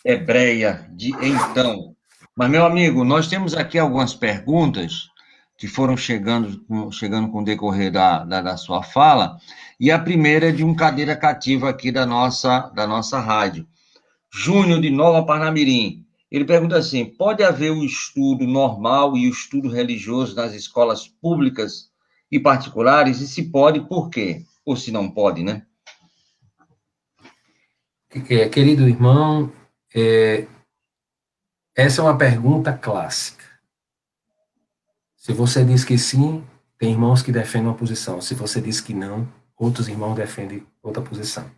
hebreia de então. Mas, meu amigo, nós temos aqui algumas perguntas que foram chegando com o decorrer da sua fala, e a primeira é de um cadeira cativa aqui da nossa rádio. Júnior, de Nova Parnamirim. Ele pergunta assim: pode haver o estudo normal e o estudo religioso nas escolas públicas e particulares? E se pode, por quê? Ou se não pode, né? Querido irmão, essa é uma pergunta clássica. Se você diz que sim, tem irmãos que defendem uma posição. Se você diz que não, outros irmãos defendem outra posição.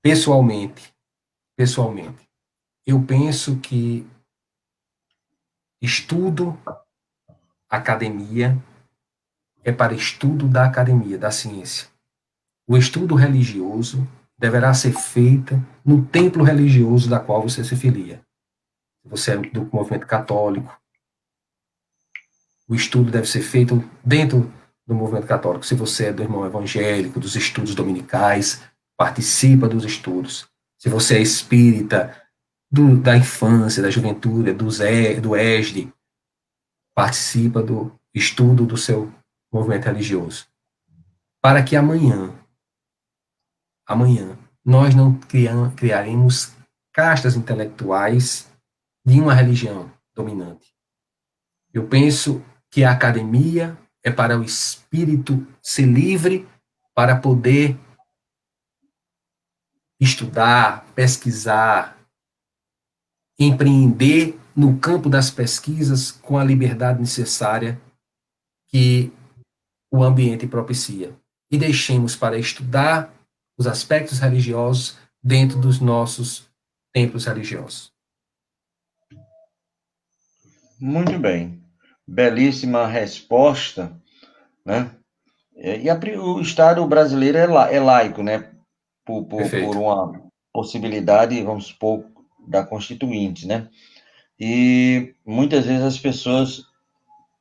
Pessoalmente, eu penso que estudo, academia, é para estudo da academia, da ciência. O estudo religioso deverá ser feito no templo religioso da qual você se filia. Se você é do movimento católico, o estudo deve ser feito dentro do movimento católico. Se você é do irmão evangélico, dos estudos dominicais, participa dos estudos. Se você é espírita, da infância, da juventude, do ESD, participa do estudo do seu movimento religioso. Para que amanhã, nós não criaremos castas intelectuais de uma religião dominante. Eu penso que a academia é para o espírito ser livre para poder estudar, pesquisar, empreender no campo das pesquisas com a liberdade necessária que o ambiente propicia. E deixemos para estudar os aspectos religiosos dentro dos nossos templos religiosos. Muito bem. Belíssima resposta, né? O Estado brasileiro é laico, né? Por Perfeito. uma possibilidade, vamos supor, da Constituinte, né? E muitas vezes as pessoas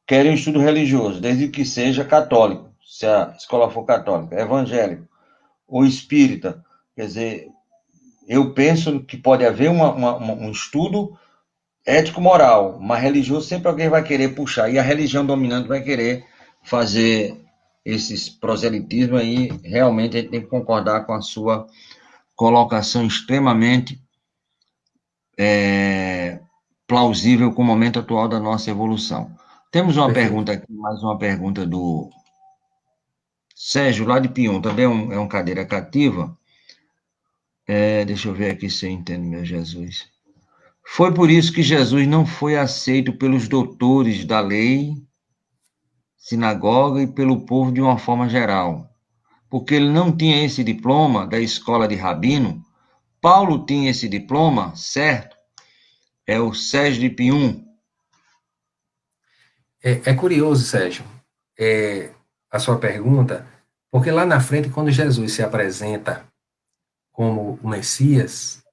querem um estudo religioso, desde que seja católico, se a escola for católica, evangélico ou espírita. Quer dizer, eu penso que pode haver um estudo ético-moral, mas religioso sempre alguém vai querer puxar, e a religião dominante vai querer fazer esses proselitismos aí. Realmente a gente tem que concordar com a sua colocação extremamente plausível com o momento atual da nossa evolução. Temos uma Perfeito. pergunta aqui, mais uma pergunta do Sérgio, lá de Pium, também é um cadeira cativa. Deixa eu ver aqui se eu entendo, meu Jesus. Foi por isso que Jesus não foi aceito pelos doutores da lei, sinagoga e pelo povo de uma forma geral, porque ele não tinha esse diploma da escola de rabino. Paulo tinha esse diploma, certo? É o Sérgio de Pium. É curioso, Sérgio, a sua pergunta, porque lá na frente, quando Jesus se apresenta como o Messias,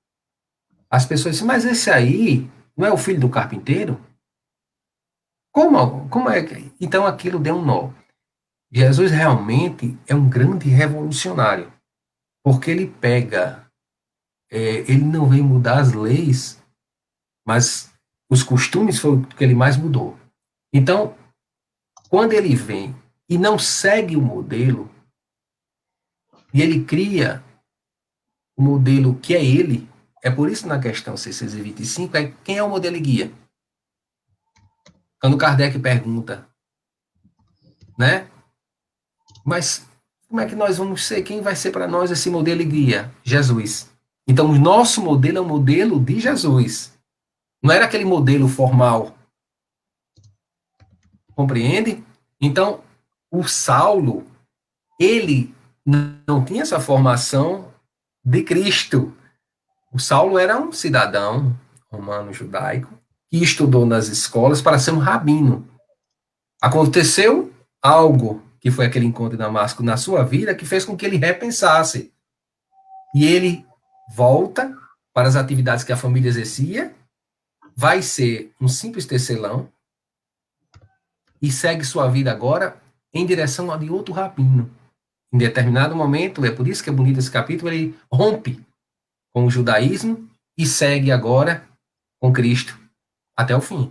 as pessoas dizem, mas esse aí não é o filho do carpinteiro? Como é que... Então aquilo deu um nó. Jesus realmente é um grande revolucionário, porque ele pega ele não veio mudar as leis, mas os costumes foi o que ele mais mudou. Então, quando ele vem e não segue o modelo, e ele cria o modelo que é ele, é por isso na questão 625, quem é o modelo e guia? Quando Kardec pergunta, né? Mas como é que nós vamos ser? Quem vai ser para nós esse modelo e guia? Jesus. Então, o nosso modelo é o modelo de Jesus. Não era aquele modelo formal. Compreende? Então, o Saulo, ele não tinha essa formação de Cristo. O Saulo era um cidadão romano judaico que estudou nas escolas para ser um rabino. Aconteceu algo, que foi aquele encontro em Damasco na sua vida, que fez com que ele repensasse. E ele volta para as atividades que a família exercia, vai ser um simples tecelão e segue sua vida agora em direção a de outro rabino. Em determinado momento, é por isso que é bonito esse capítulo, ele rompe com o judaísmo e segue agora com Cristo até o fim.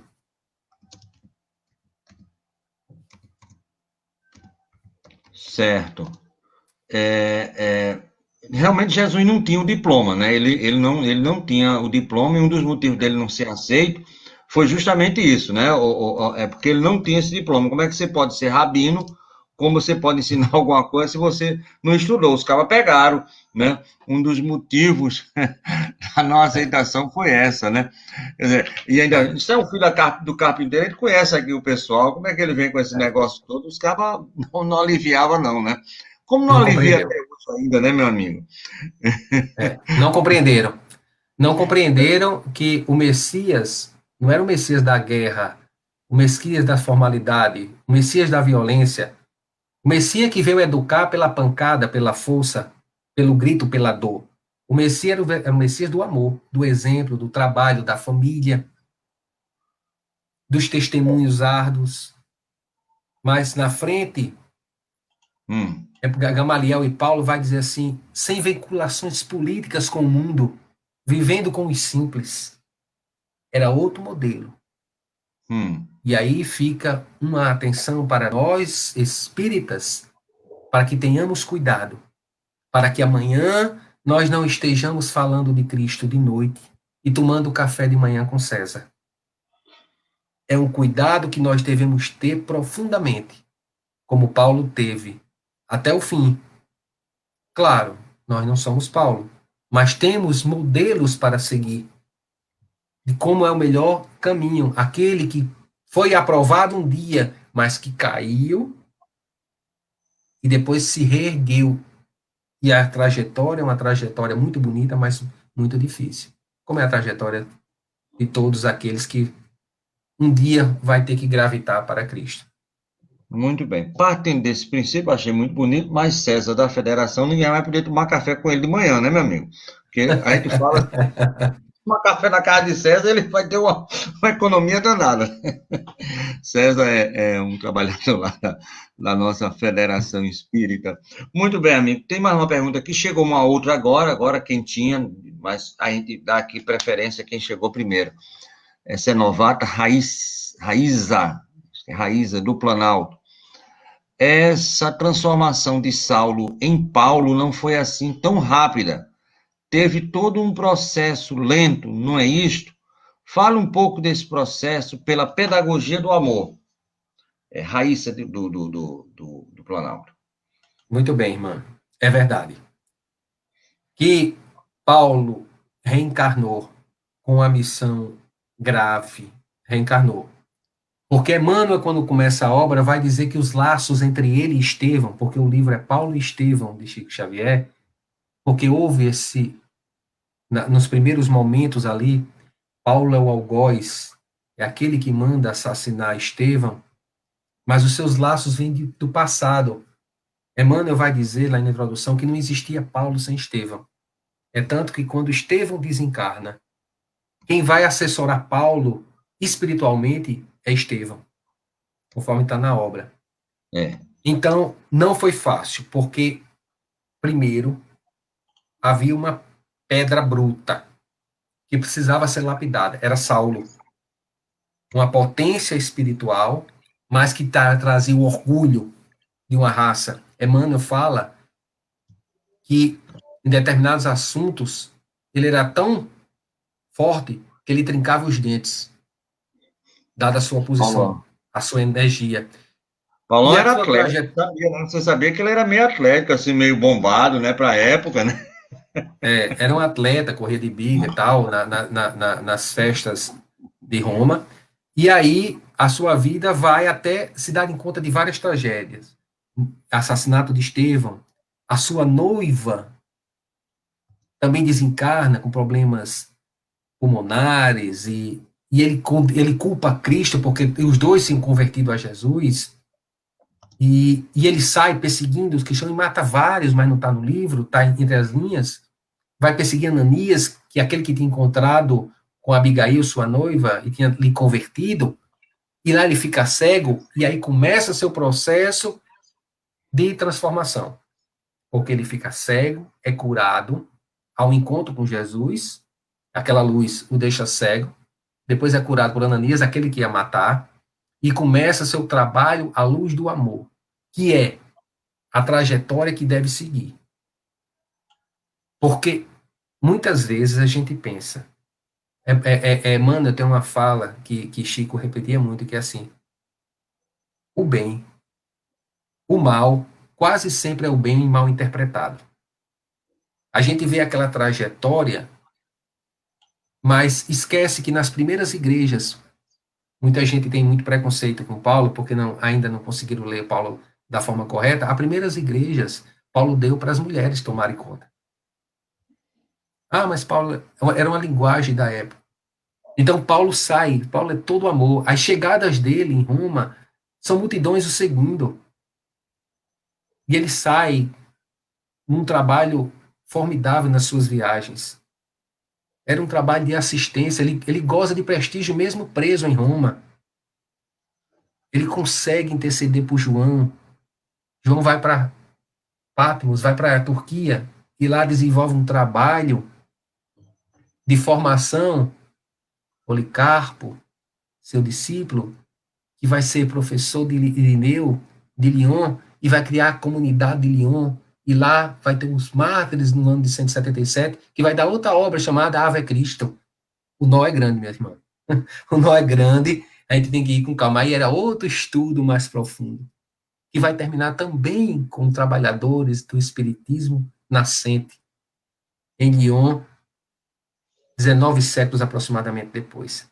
Certo. Realmente Jesus não tinha o diploma, né? Ele não tinha o diploma e um dos motivos dele não ser aceito foi justamente isso, né? É porque ele não tinha esse diploma. Como é que você pode ser rabino? Como você pode ensinar alguma coisa se você não estudou? Os caras pegaram, né? Um dos motivos da não aceitação foi essa, né? Quer dizer, e ainda, isso é um filho do carpinteiro, ele conhece aqui o pessoal, como é que ele vem com esse negócio todo? Os caras não aliviavam, não, né? Como não Não alivia até compreendeu. hoje ainda, né, meu amigo? Não compreenderam. Não compreenderam que o Messias não era o Messias da guerra, o Messias da formalidade, o Messias da violência, o Messias que veio educar pela pancada, pela força, pelo grito, pela dor. O Messias era o Messias do amor, do exemplo, do trabalho, da família, dos testemunhos árduos. Mas na frente, Hum, Gamaliel e Paulo vai dizer assim, sem vinculações políticas com o mundo, vivendo com os simples. Era outro modelo. hum. E aí fica uma atenção para nós espíritas, para que tenhamos cuidado, para que amanhã nós não estejamos falando de Cristo de noite e tomando café de manhã com César. É um cuidado que nós devemos ter profundamente, como Paulo teve, até o fim. Claro, nós não somos Paulo, mas temos modelos para seguir de como é o melhor caminho, aquele que foi aprovado um dia, mas que caiu e depois se reergueu. E a trajetória é uma trajetória muito bonita, mas muito difícil. Como é a trajetória de todos aqueles que um dia vai ter que gravitar para Cristo. Muito bem. Partindo desse princípio, achei muito bonito, mas César da Federação, ninguém vai poder tomar café com ele de manhã, né, meu amigo? Porque a gente fala, tomar café na casa de César, ele vai ter uma economia danada. César é um trabalhador lá da nossa Federação Espírita. Muito bem, amigo. Tem mais uma pergunta aqui. Chegou uma outra agora quentinha, mas a gente dá aqui preferência a quem chegou primeiro. Essa é novata, Raíza, do Planalto. Essa transformação de Saulo em Paulo não foi assim tão rápida. Teve todo um processo lento, não é isto? Fala um pouco desse processo pela pedagogia do amor. Raíssa do Planalto. Muito bem, irmã. É verdade. Que Paulo reencarnou com a missão grave, reencarnou. Porque Emmanuel, quando começa a obra, vai dizer que os laços entre ele e Estevão, porque o livro é Paulo e Estevão, de Chico Xavier, porque houve nos primeiros momentos ali, Paulo é o algoz, é aquele que manda assassinar Estevão, mas os seus laços vêm do passado. Emmanuel vai dizer lá na introdução que não existia Paulo sem Estevão. É tanto que quando Estevão desencarna, quem vai assessorar Paulo espiritualmente é Estevão, conforme está na obra. É. Então, não foi fácil, porque, primeiro, havia uma pedra bruta, que precisava ser lapidada. Era Saulo. Uma potência espiritual, mas que trazia o orgulho de uma raça. Emmanuel fala que em determinados assuntos ele era tão forte que ele trincava os dentes, dada a sua posição, Paulão. a sua energia. Paulão E a era sua atleta, trajetória sabia, né? Você sabia que ele era meio atlético, assim, meio bombado, né, para a época, né? era um atleta, corria de biga e tal, nas festas de Roma. E aí a sua vida vai até se dar em conta de várias tragédias. Assassinato de Estevão, a sua noiva também desencarna com problemas pulmonares ele culpa Cristo porque os dois se convertido a Jesus e ele sai perseguindo os cristãos e mata vários, mas não está no livro, está entre as linhas. Vai perseguir Ananias, que é aquele que tinha encontrado com Abigail, sua noiva, e tinha lhe convertido, e lá ele fica cego, e aí começa seu processo de transformação, porque ele fica cego, é curado, ao encontro com Jesus, aquela luz o deixa cego, depois é curado por Ananias, aquele que ia matar, e começa seu trabalho à luz do amor, que é a trajetória que deve seguir. Porque muitas vezes a gente pensa, mano, tem uma fala que Chico repetia muito, que é assim, o bem, o mal, quase sempre é o bem mal interpretado. A gente vê aquela trajetória, mas esquece que nas primeiras igrejas, muita gente tem muito preconceito com Paulo, porque ainda não conseguiram ler Paulo da forma correta. As primeiras igrejas, Paulo deu para as mulheres tomarem conta. Ah, mas Paulo era uma linguagem da época. Então Paulo sai, Paulo é todo amor. As chegadas dele em Roma são multidões o segundo. E ele sai num trabalho formidável nas suas viagens. Era um trabalho de assistência, ele goza de prestígio mesmo preso em Roma. Ele consegue interceder por João. João vai para Patmos, vai para a Turquia e lá desenvolve um trabalho de formação. Policarpo, seu discípulo, que vai ser professor de Irineu, de Lyon, e vai criar a comunidade de Lyon. E lá vai ter os mártires no ano de 177, que vai dar outra obra chamada Ave Cristo. O nó é grande, minha irmã. O nó é grande, a gente tem que ir com calma. Aí era outro estudo mais profundo, que vai terminar também com trabalhadores do espiritismo nascente, em Lyon, 19 séculos aproximadamente depois.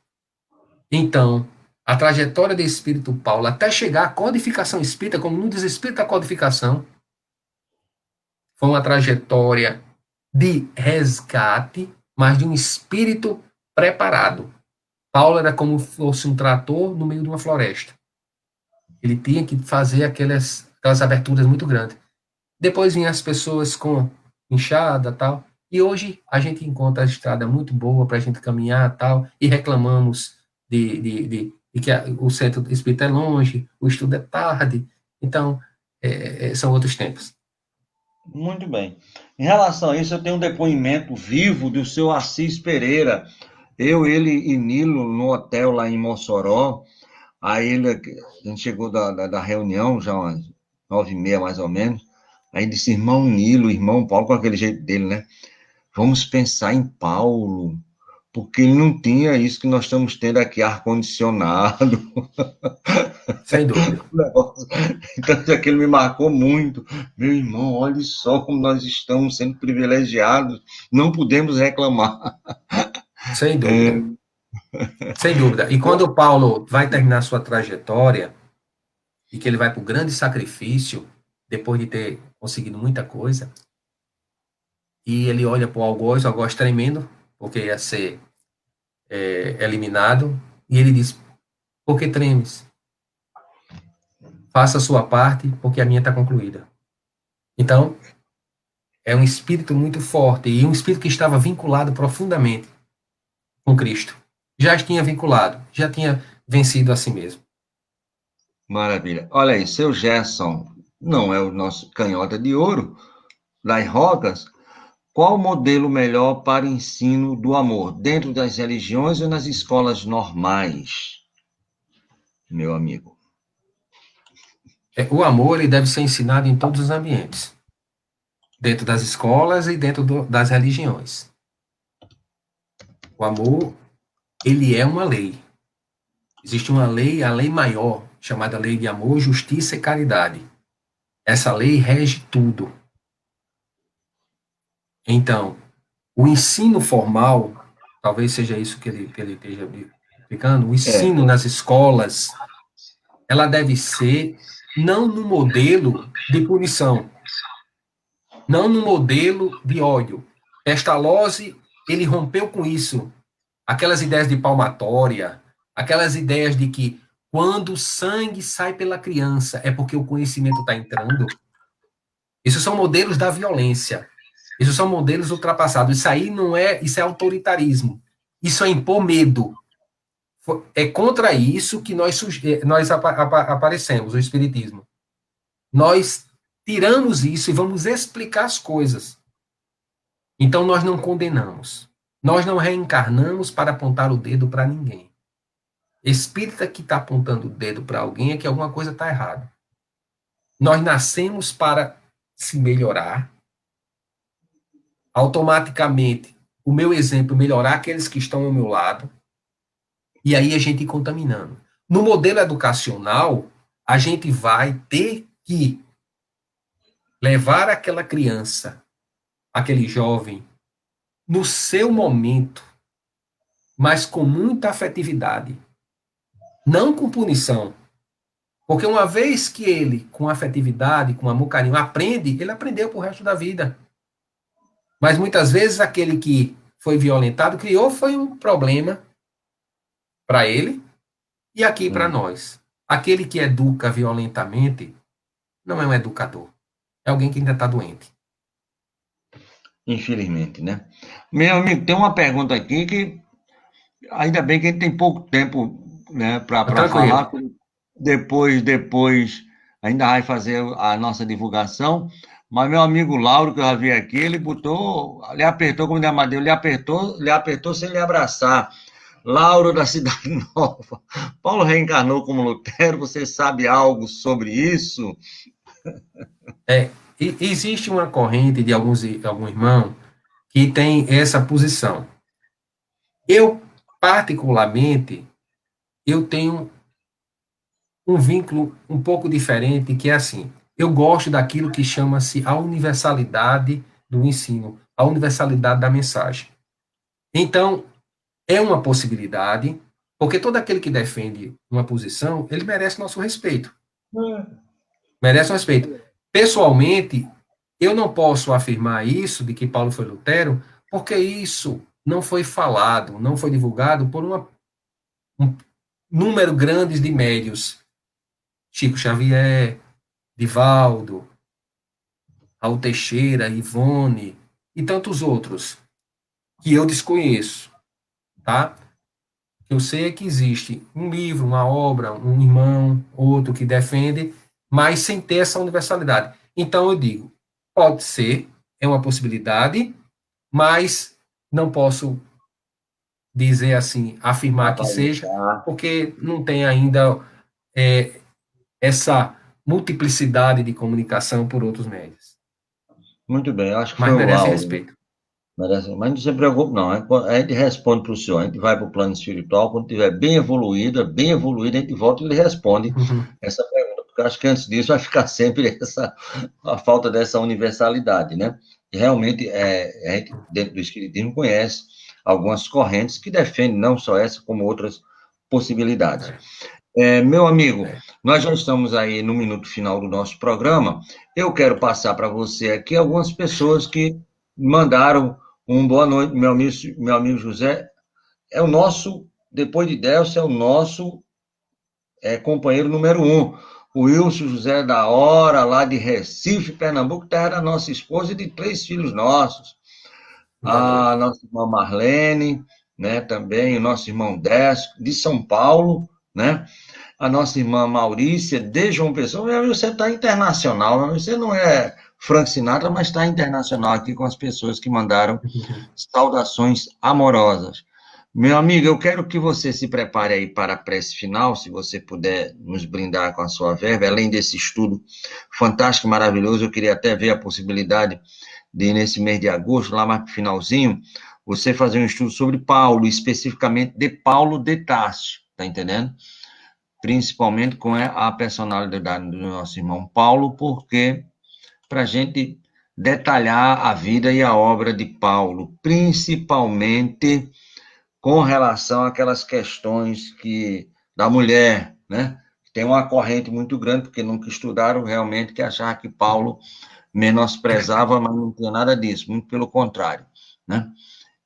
Então, a trajetória do Espírito Paulo até chegar à codificação espírita, como no desespírito da codificação, foi uma trajetória de resgate, mas de um espírito preparado. Paulo era como se fosse um trator no meio de uma floresta. Ele tinha que fazer aquelas aberturas muito grandes. Depois vinham as pessoas com enxada tal. E hoje a gente encontra a estrada muito boa para a gente caminhar tal. E reclamamos de que o centro espírita é longe, o estudo é tarde. Então, são outros tempos. Muito bem. Em relação a isso, eu tenho um depoimento vivo do seu Assis Pereira. Eu, ele e Nilo no hotel lá em Mossoró. Aí a gente chegou da reunião, já umas 9h30 mais ou menos. Aí disse, irmão Nilo, irmão Paulo, com aquele jeito dele, né? Vamos pensar em Paulo, porque ele não tinha isso que nós estamos tendo aqui, ar-condicionado. Sem dúvida. Então, isso aquilo me marcou muito. Meu irmão, olha só como nós estamos sendo privilegiados, não podemos reclamar. Sem dúvida. Sem dúvida. E quando o Paulo vai terminar sua trajetória, e que ele vai para o grande sacrifício, depois de ter conseguido muita coisa, e ele olha para o algoz tremendo, porque ia ser eliminado, e ele diz, por que tremes? Faça a sua parte, porque a minha está concluída. Então, é um espírito muito forte, e um espírito que estava vinculado profundamente com Cristo. Já tinha vinculado, já tinha vencido a si mesmo. Maravilha. Olha aí, seu Gerson não é o nosso canhota de ouro das rogas. qual o modelo melhor para o ensino do amor? Dentro das religiões ou nas escolas normais, meu amigo? O amor ele deve ser ensinado em todos os ambientes, dentro das escolas e dentro das religiões. O amor, ele é uma lei. Existe uma lei, a lei maior, chamada Lei de Amor, Justiça e Caridade. Essa lei rege tudo. Então, o ensino formal, talvez seja isso que ele esteja explicando, o ensino nas escolas, ela deve ser não no modelo de punição, não no modelo de ódio. Pestalozzi, ele rompeu com isso. Aquelas ideias de palmatória, aquelas ideias de que quando o sangue sai pela criança é porque o conhecimento está entrando. Isso são modelos da violência. Isso são modelos ultrapassados. Isso aí não é, isso é autoritarismo. Isso é impor medo. É contra isso que nós aparecemos, o Espiritismo. Nós tiramos isso e vamos explicar as coisas. Então nós não condenamos. Nós não reencarnamos para apontar o dedo para ninguém. Espírita que está apontando o dedo para alguém é que alguma coisa está errada. Nós nascemos para se melhorar. Automaticamente, o meu exemplo melhorar aqueles que estão ao meu lado. E aí a gente ir contaminando. No modelo educacional, a gente vai ter que levar aquela criança, aquele jovem, no seu momento, mas com muita afetividade. Não com punição. Porque uma vez que ele, com afetividade, com amor, carinho, aprende, ele aprendeu pro resto da vida. Mas muitas vezes aquele que foi violentado criou foi um problema para ele e aqui para nós. Aquele que educa violentamente não é um educador. É alguém que ainda está doente. Infelizmente, né? Meu amigo, tem uma pergunta aqui que ainda bem que a gente tem pouco tempo, né, para Tranquilo. falar. Depois ainda vai fazer a nossa divulgação. Mas meu amigo Lauro, que eu já vi aqui, ele botou, ele apertou, como diz Amadeu, ele apertou sem lhe abraçar. Lauro da Cidade Nova. Paulo reencarnou como Lutero, você sabe algo sobre isso? Existe uma corrente de algum irmão que tem essa posição. Eu, particularmente, eu tenho um vínculo um pouco diferente, que é assim, eu gosto daquilo que chama-se a universalidade do ensino, a universalidade da mensagem. Então, é uma possibilidade, porque todo aquele que defende uma posição, ele merece nosso respeito. Merece um respeito. Pessoalmente, eu não posso afirmar isso, de que Paulo foi Lutero, porque isso não foi falado, não foi divulgado por um número grande de médios. Chico Xavier, Divaldo, Raul Teixeira, Ivone e tantos outros que eu desconheço, tá? Eu sei que existe um livro, uma obra, um irmão, outro que defende, mas sem ter essa universalidade. Então eu digo, pode ser, é uma possibilidade, mas não posso dizer assim, afirmar que seja, porque não tem ainda é, essa multiplicidade de comunicação por outros meios. Muito bem, acho que Mas foi o merece Lauro. respeito. Mas não se preocupe, não. A gente responde para o senhor, a gente vai para o plano espiritual, quando estiver bem evoluído, a gente volta e ele responde essa pergunta, porque eu acho que antes disso vai ficar sempre a falta dessa universalidade, né? E realmente, a gente, dentro do Espiritismo, conhece algumas correntes que defendem não só essa, como outras possibilidades. Meu amigo, nós já estamos aí no minuto final do nosso programa. Eu quero passar para você aqui algumas pessoas que mandaram boa noite, meu amigo José. É o nosso, depois de Delcio, é o nosso companheiro número 1. O Wilson José da Hora, lá de Recife, Pernambuco, terra da nossa esposa e de 3 filhos nossos. A nossa irmã Marlene, né, também, o nosso irmão Décio, de São Paulo, né? a nossa irmã Maurícia, de João Pessoa. Meu amigo, você está internacional, você não é Frank Sinatra, mas está internacional aqui com as pessoas que mandaram saudações amorosas. Meu amigo, eu quero que você se prepare aí para a prece final, se você puder nos brindar com a sua verba, além desse estudo fantástico, maravilhoso, eu queria até ver a possibilidade de, nesse mês de agosto, lá mais no finalzinho, você fazer um estudo sobre Paulo, especificamente de Paulo de Tarso, tá entendendo? Principalmente com a personalidade do nosso irmão Paulo, porque para a gente detalhar a vida e a obra de Paulo, principalmente com relação àquelas questões da mulher, né? Tem uma corrente muito grande, porque nunca estudaram realmente, que achar que Paulo menosprezava, mas não tinha nada disso, muito pelo contrário, né?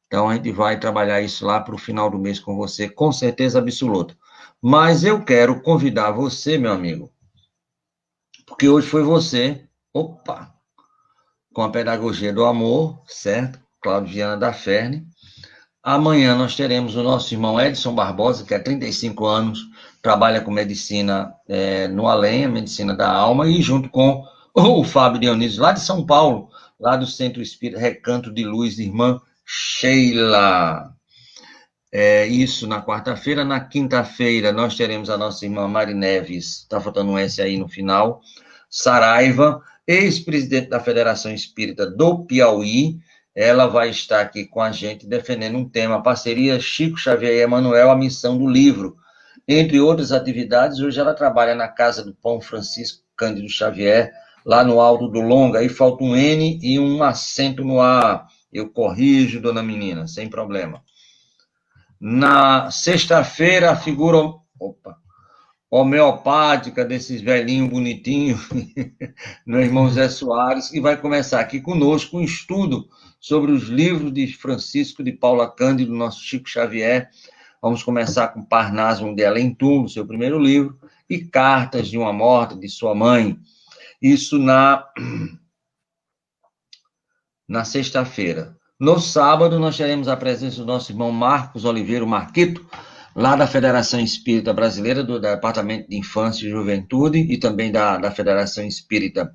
Então, a gente vai trabalhar isso lá para o final do mês com você, com certeza absoluta. Mas eu quero convidar você, meu amigo, porque hoje foi você, opa, com a Pedagogia do Amor, certo? Cláudio Viana da Ferne. Amanhã nós teremos o nosso irmão Edson Barbosa, que há 35 anos trabalha com medicina no além, a medicina da alma, e junto com o Fábio Dionísio, lá de São Paulo, lá do Centro Espírita Recanto de Luz, irmã Sheila. Isso na quarta-feira. Na quinta-feira nós teremos a nossa irmã Mari Neves, está faltando um S aí no final, Saraiva, ex-presidente da Federação Espírita do Piauí. Ela vai estar aqui com a gente defendendo um tema, parceria Chico Xavier e Emanuel, a missão do livro. Entre outras atividades, hoje ela trabalha na Casa do Pão Francisco Cândido Xavier, lá no Alto do Longa. Aí falta um N e um acento no A. Eu corrijo, dona menina, sem problema. Na sexta-feira, a figura homeopática desses velhinhos bonitinhos, meu irmão Zé Soares, que vai começar aqui conosco um estudo sobre os livros de Francisco de Paula Cândido, nosso Chico Xavier. Vamos começar com Parnaso de Além Túmulo, seu primeiro livro, e Cartas de uma Morta, de sua mãe. Isso na sexta-feira. No sábado, nós teremos a presença do nosso irmão Marcos Oliveira Marquito, lá da Federação Espírita Brasileira, do Departamento de Infância e Juventude, e também da Federação Espírita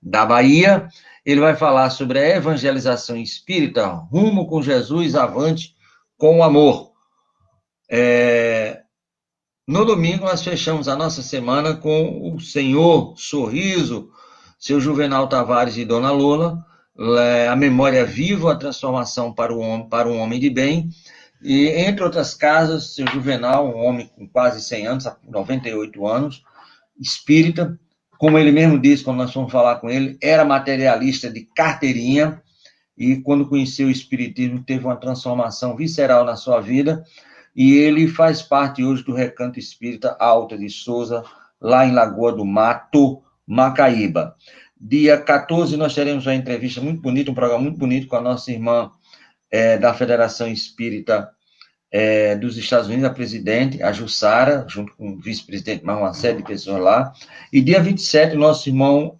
da Bahia. Ele vai falar sobre a evangelização espírita, rumo com Jesus, avante com o amor. No domingo, nós fechamos a nossa semana com o Senhor Sorriso, seu Juvenal Tavares e Dona Lola, a memória viva, a transformação para um homem de bem. E, entre outras casas, seu Juvenal, um homem com quase 100 anos, 98 anos, espírita, como ele mesmo disse, quando nós fomos falar com ele, era materialista de carteirinha, e quando conheceu o espiritismo, teve uma transformação visceral na sua vida, e ele faz parte hoje do Recanto Espírita Alta de Souza, lá em Lagoa do Mato, Macaíba. Dia 14, nós teremos uma entrevista muito bonita, um programa muito bonito com a nossa irmã da Federação Espírita dos Estados Unidos, a presidente, a Jussara, junto com o vice-presidente, mais uma série de pessoas lá. E dia 27, o nosso irmão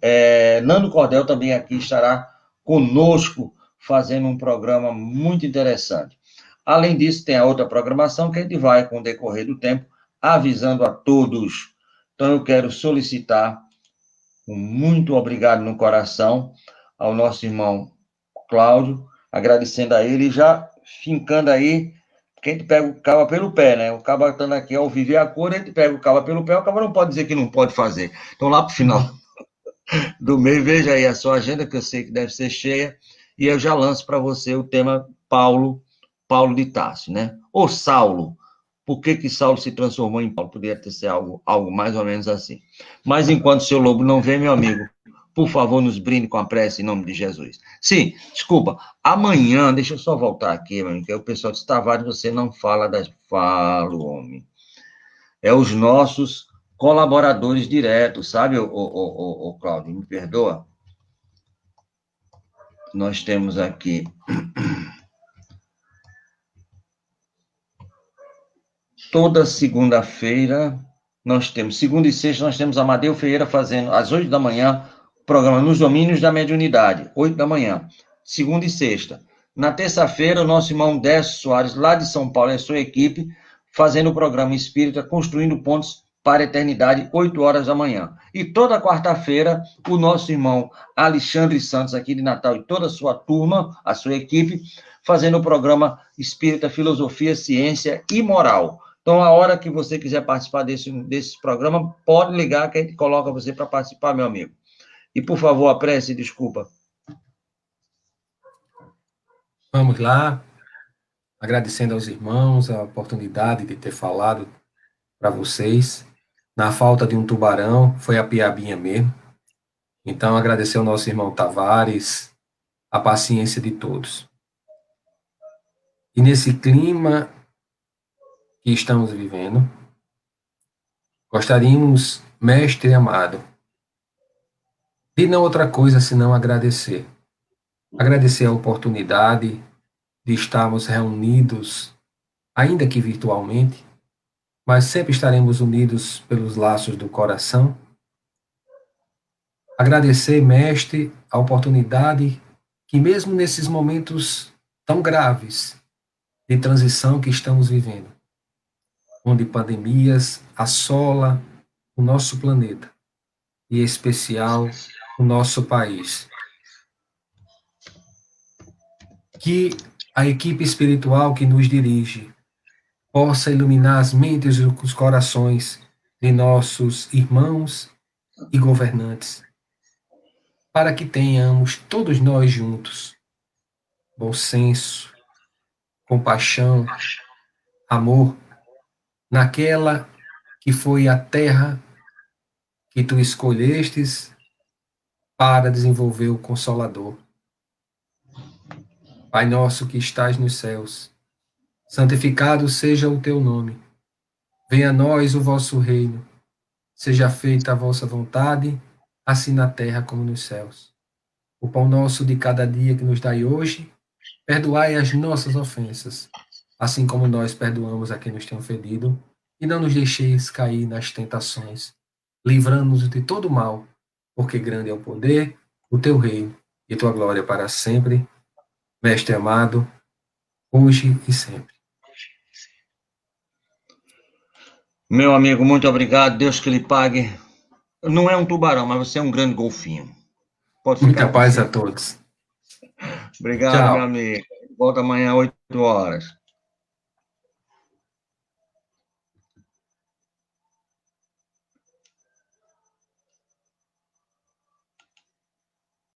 Nando Cordel também aqui estará conosco, fazendo um programa muito interessante. Além disso, tem a outra programação que a gente vai, com o decorrer do tempo, avisando a todos. Então, eu quero solicitar um muito obrigado no coração ao nosso irmão Cláudio, agradecendo a ele e já fincando aí, porque a gente pega o cabo pelo pé, né? O cabo estando aqui ao viver a cor, a gente pega o cabo pelo pé, o cabo não pode dizer que não pode fazer. Então, lá para o final do mês, veja aí a sua agenda, que eu sei que deve ser cheia, e eu já lanço para você o tema Paulo de Tarso, né? Ou Saulo. Por que Saulo se transformou em Paulo? Poderia ter sido algo mais ou menos assim. Mas enquanto o seu lobo não vem, meu amigo, por favor, nos brinde com a prece em nome de Jesus. Sim, desculpa, amanhã, deixa eu só voltar aqui, meu amigo, que o pessoal disse, Tavares, você não fala das... Falo, homem. É os nossos colaboradores diretos, sabe, o Cláudio, me perdoa? Nós temos aqui... Toda segunda-feira, nós temos, segunda e sexta, nós temos Amadeu Ferreira fazendo, às 8 da manhã, programa Nos Domínios da Mediunidade, 8 da manhã, segunda e sexta. Na terça-feira, o nosso irmão Décio Soares, lá de São Paulo, e a sua equipe, fazendo o programa Espírita, Construindo Pontos para a eternidade, 8 horas da manhã. E toda quarta-feira, o nosso irmão Alexandre Santos, aqui de Natal, e toda a sua turma, a sua equipe, fazendo o programa Espírita, Filosofia, Ciência e Moral. Então, a hora que você quiser participar desse programa, pode ligar que a gente coloca você para participar, meu amigo. E, por favor, a prece, desculpa. Vamos lá, agradecendo aos irmãos a oportunidade de ter falado para vocês. Na falta de um tubarão, foi a piabinha mesmo. Então, agradecer ao nosso irmão Tavares, a paciência de todos. E nesse clima que estamos vivendo, gostaríamos, mestre amado, de não outra coisa senão agradecer. Agradecer a oportunidade de estarmos reunidos, ainda que virtualmente, mas sempre estaremos unidos pelos laços do coração. Agradecer, mestre, a oportunidade que mesmo nesses momentos tão graves de transição que estamos vivendo, onde pandemias assolam o nosso planeta, e em especial o nosso país, que a equipe espiritual que nos dirige possa iluminar as mentes e os corações de nossos irmãos e governantes, para que tenhamos todos nós juntos bom senso, compaixão, amor, naquela que foi a terra que tu escolhestes para desenvolver o Consolador. Pai nosso que estás nos céus, santificado seja o teu nome. Venha a nós o vosso reino. Seja feita a vossa vontade, assim na terra como nos céus. O pão nosso de cada dia que nos dai hoje, perdoai as nossas ofensas, assim como nós perdoamos a quem nos tem ofendido, e não nos deixeis cair nas tentações. Livrando-nos de todo mal, porque grande é o poder, o teu reino e tua glória para sempre. Mestre amado, hoje e sempre. Meu amigo, muito obrigado. Deus que lhe pague. Não é um tubarão, mas você é um grande golfinho. Pode ficar Muita paz a confiante. todos. Obrigado, meu Tchau. amigo. Volta amanhã, 8 horas.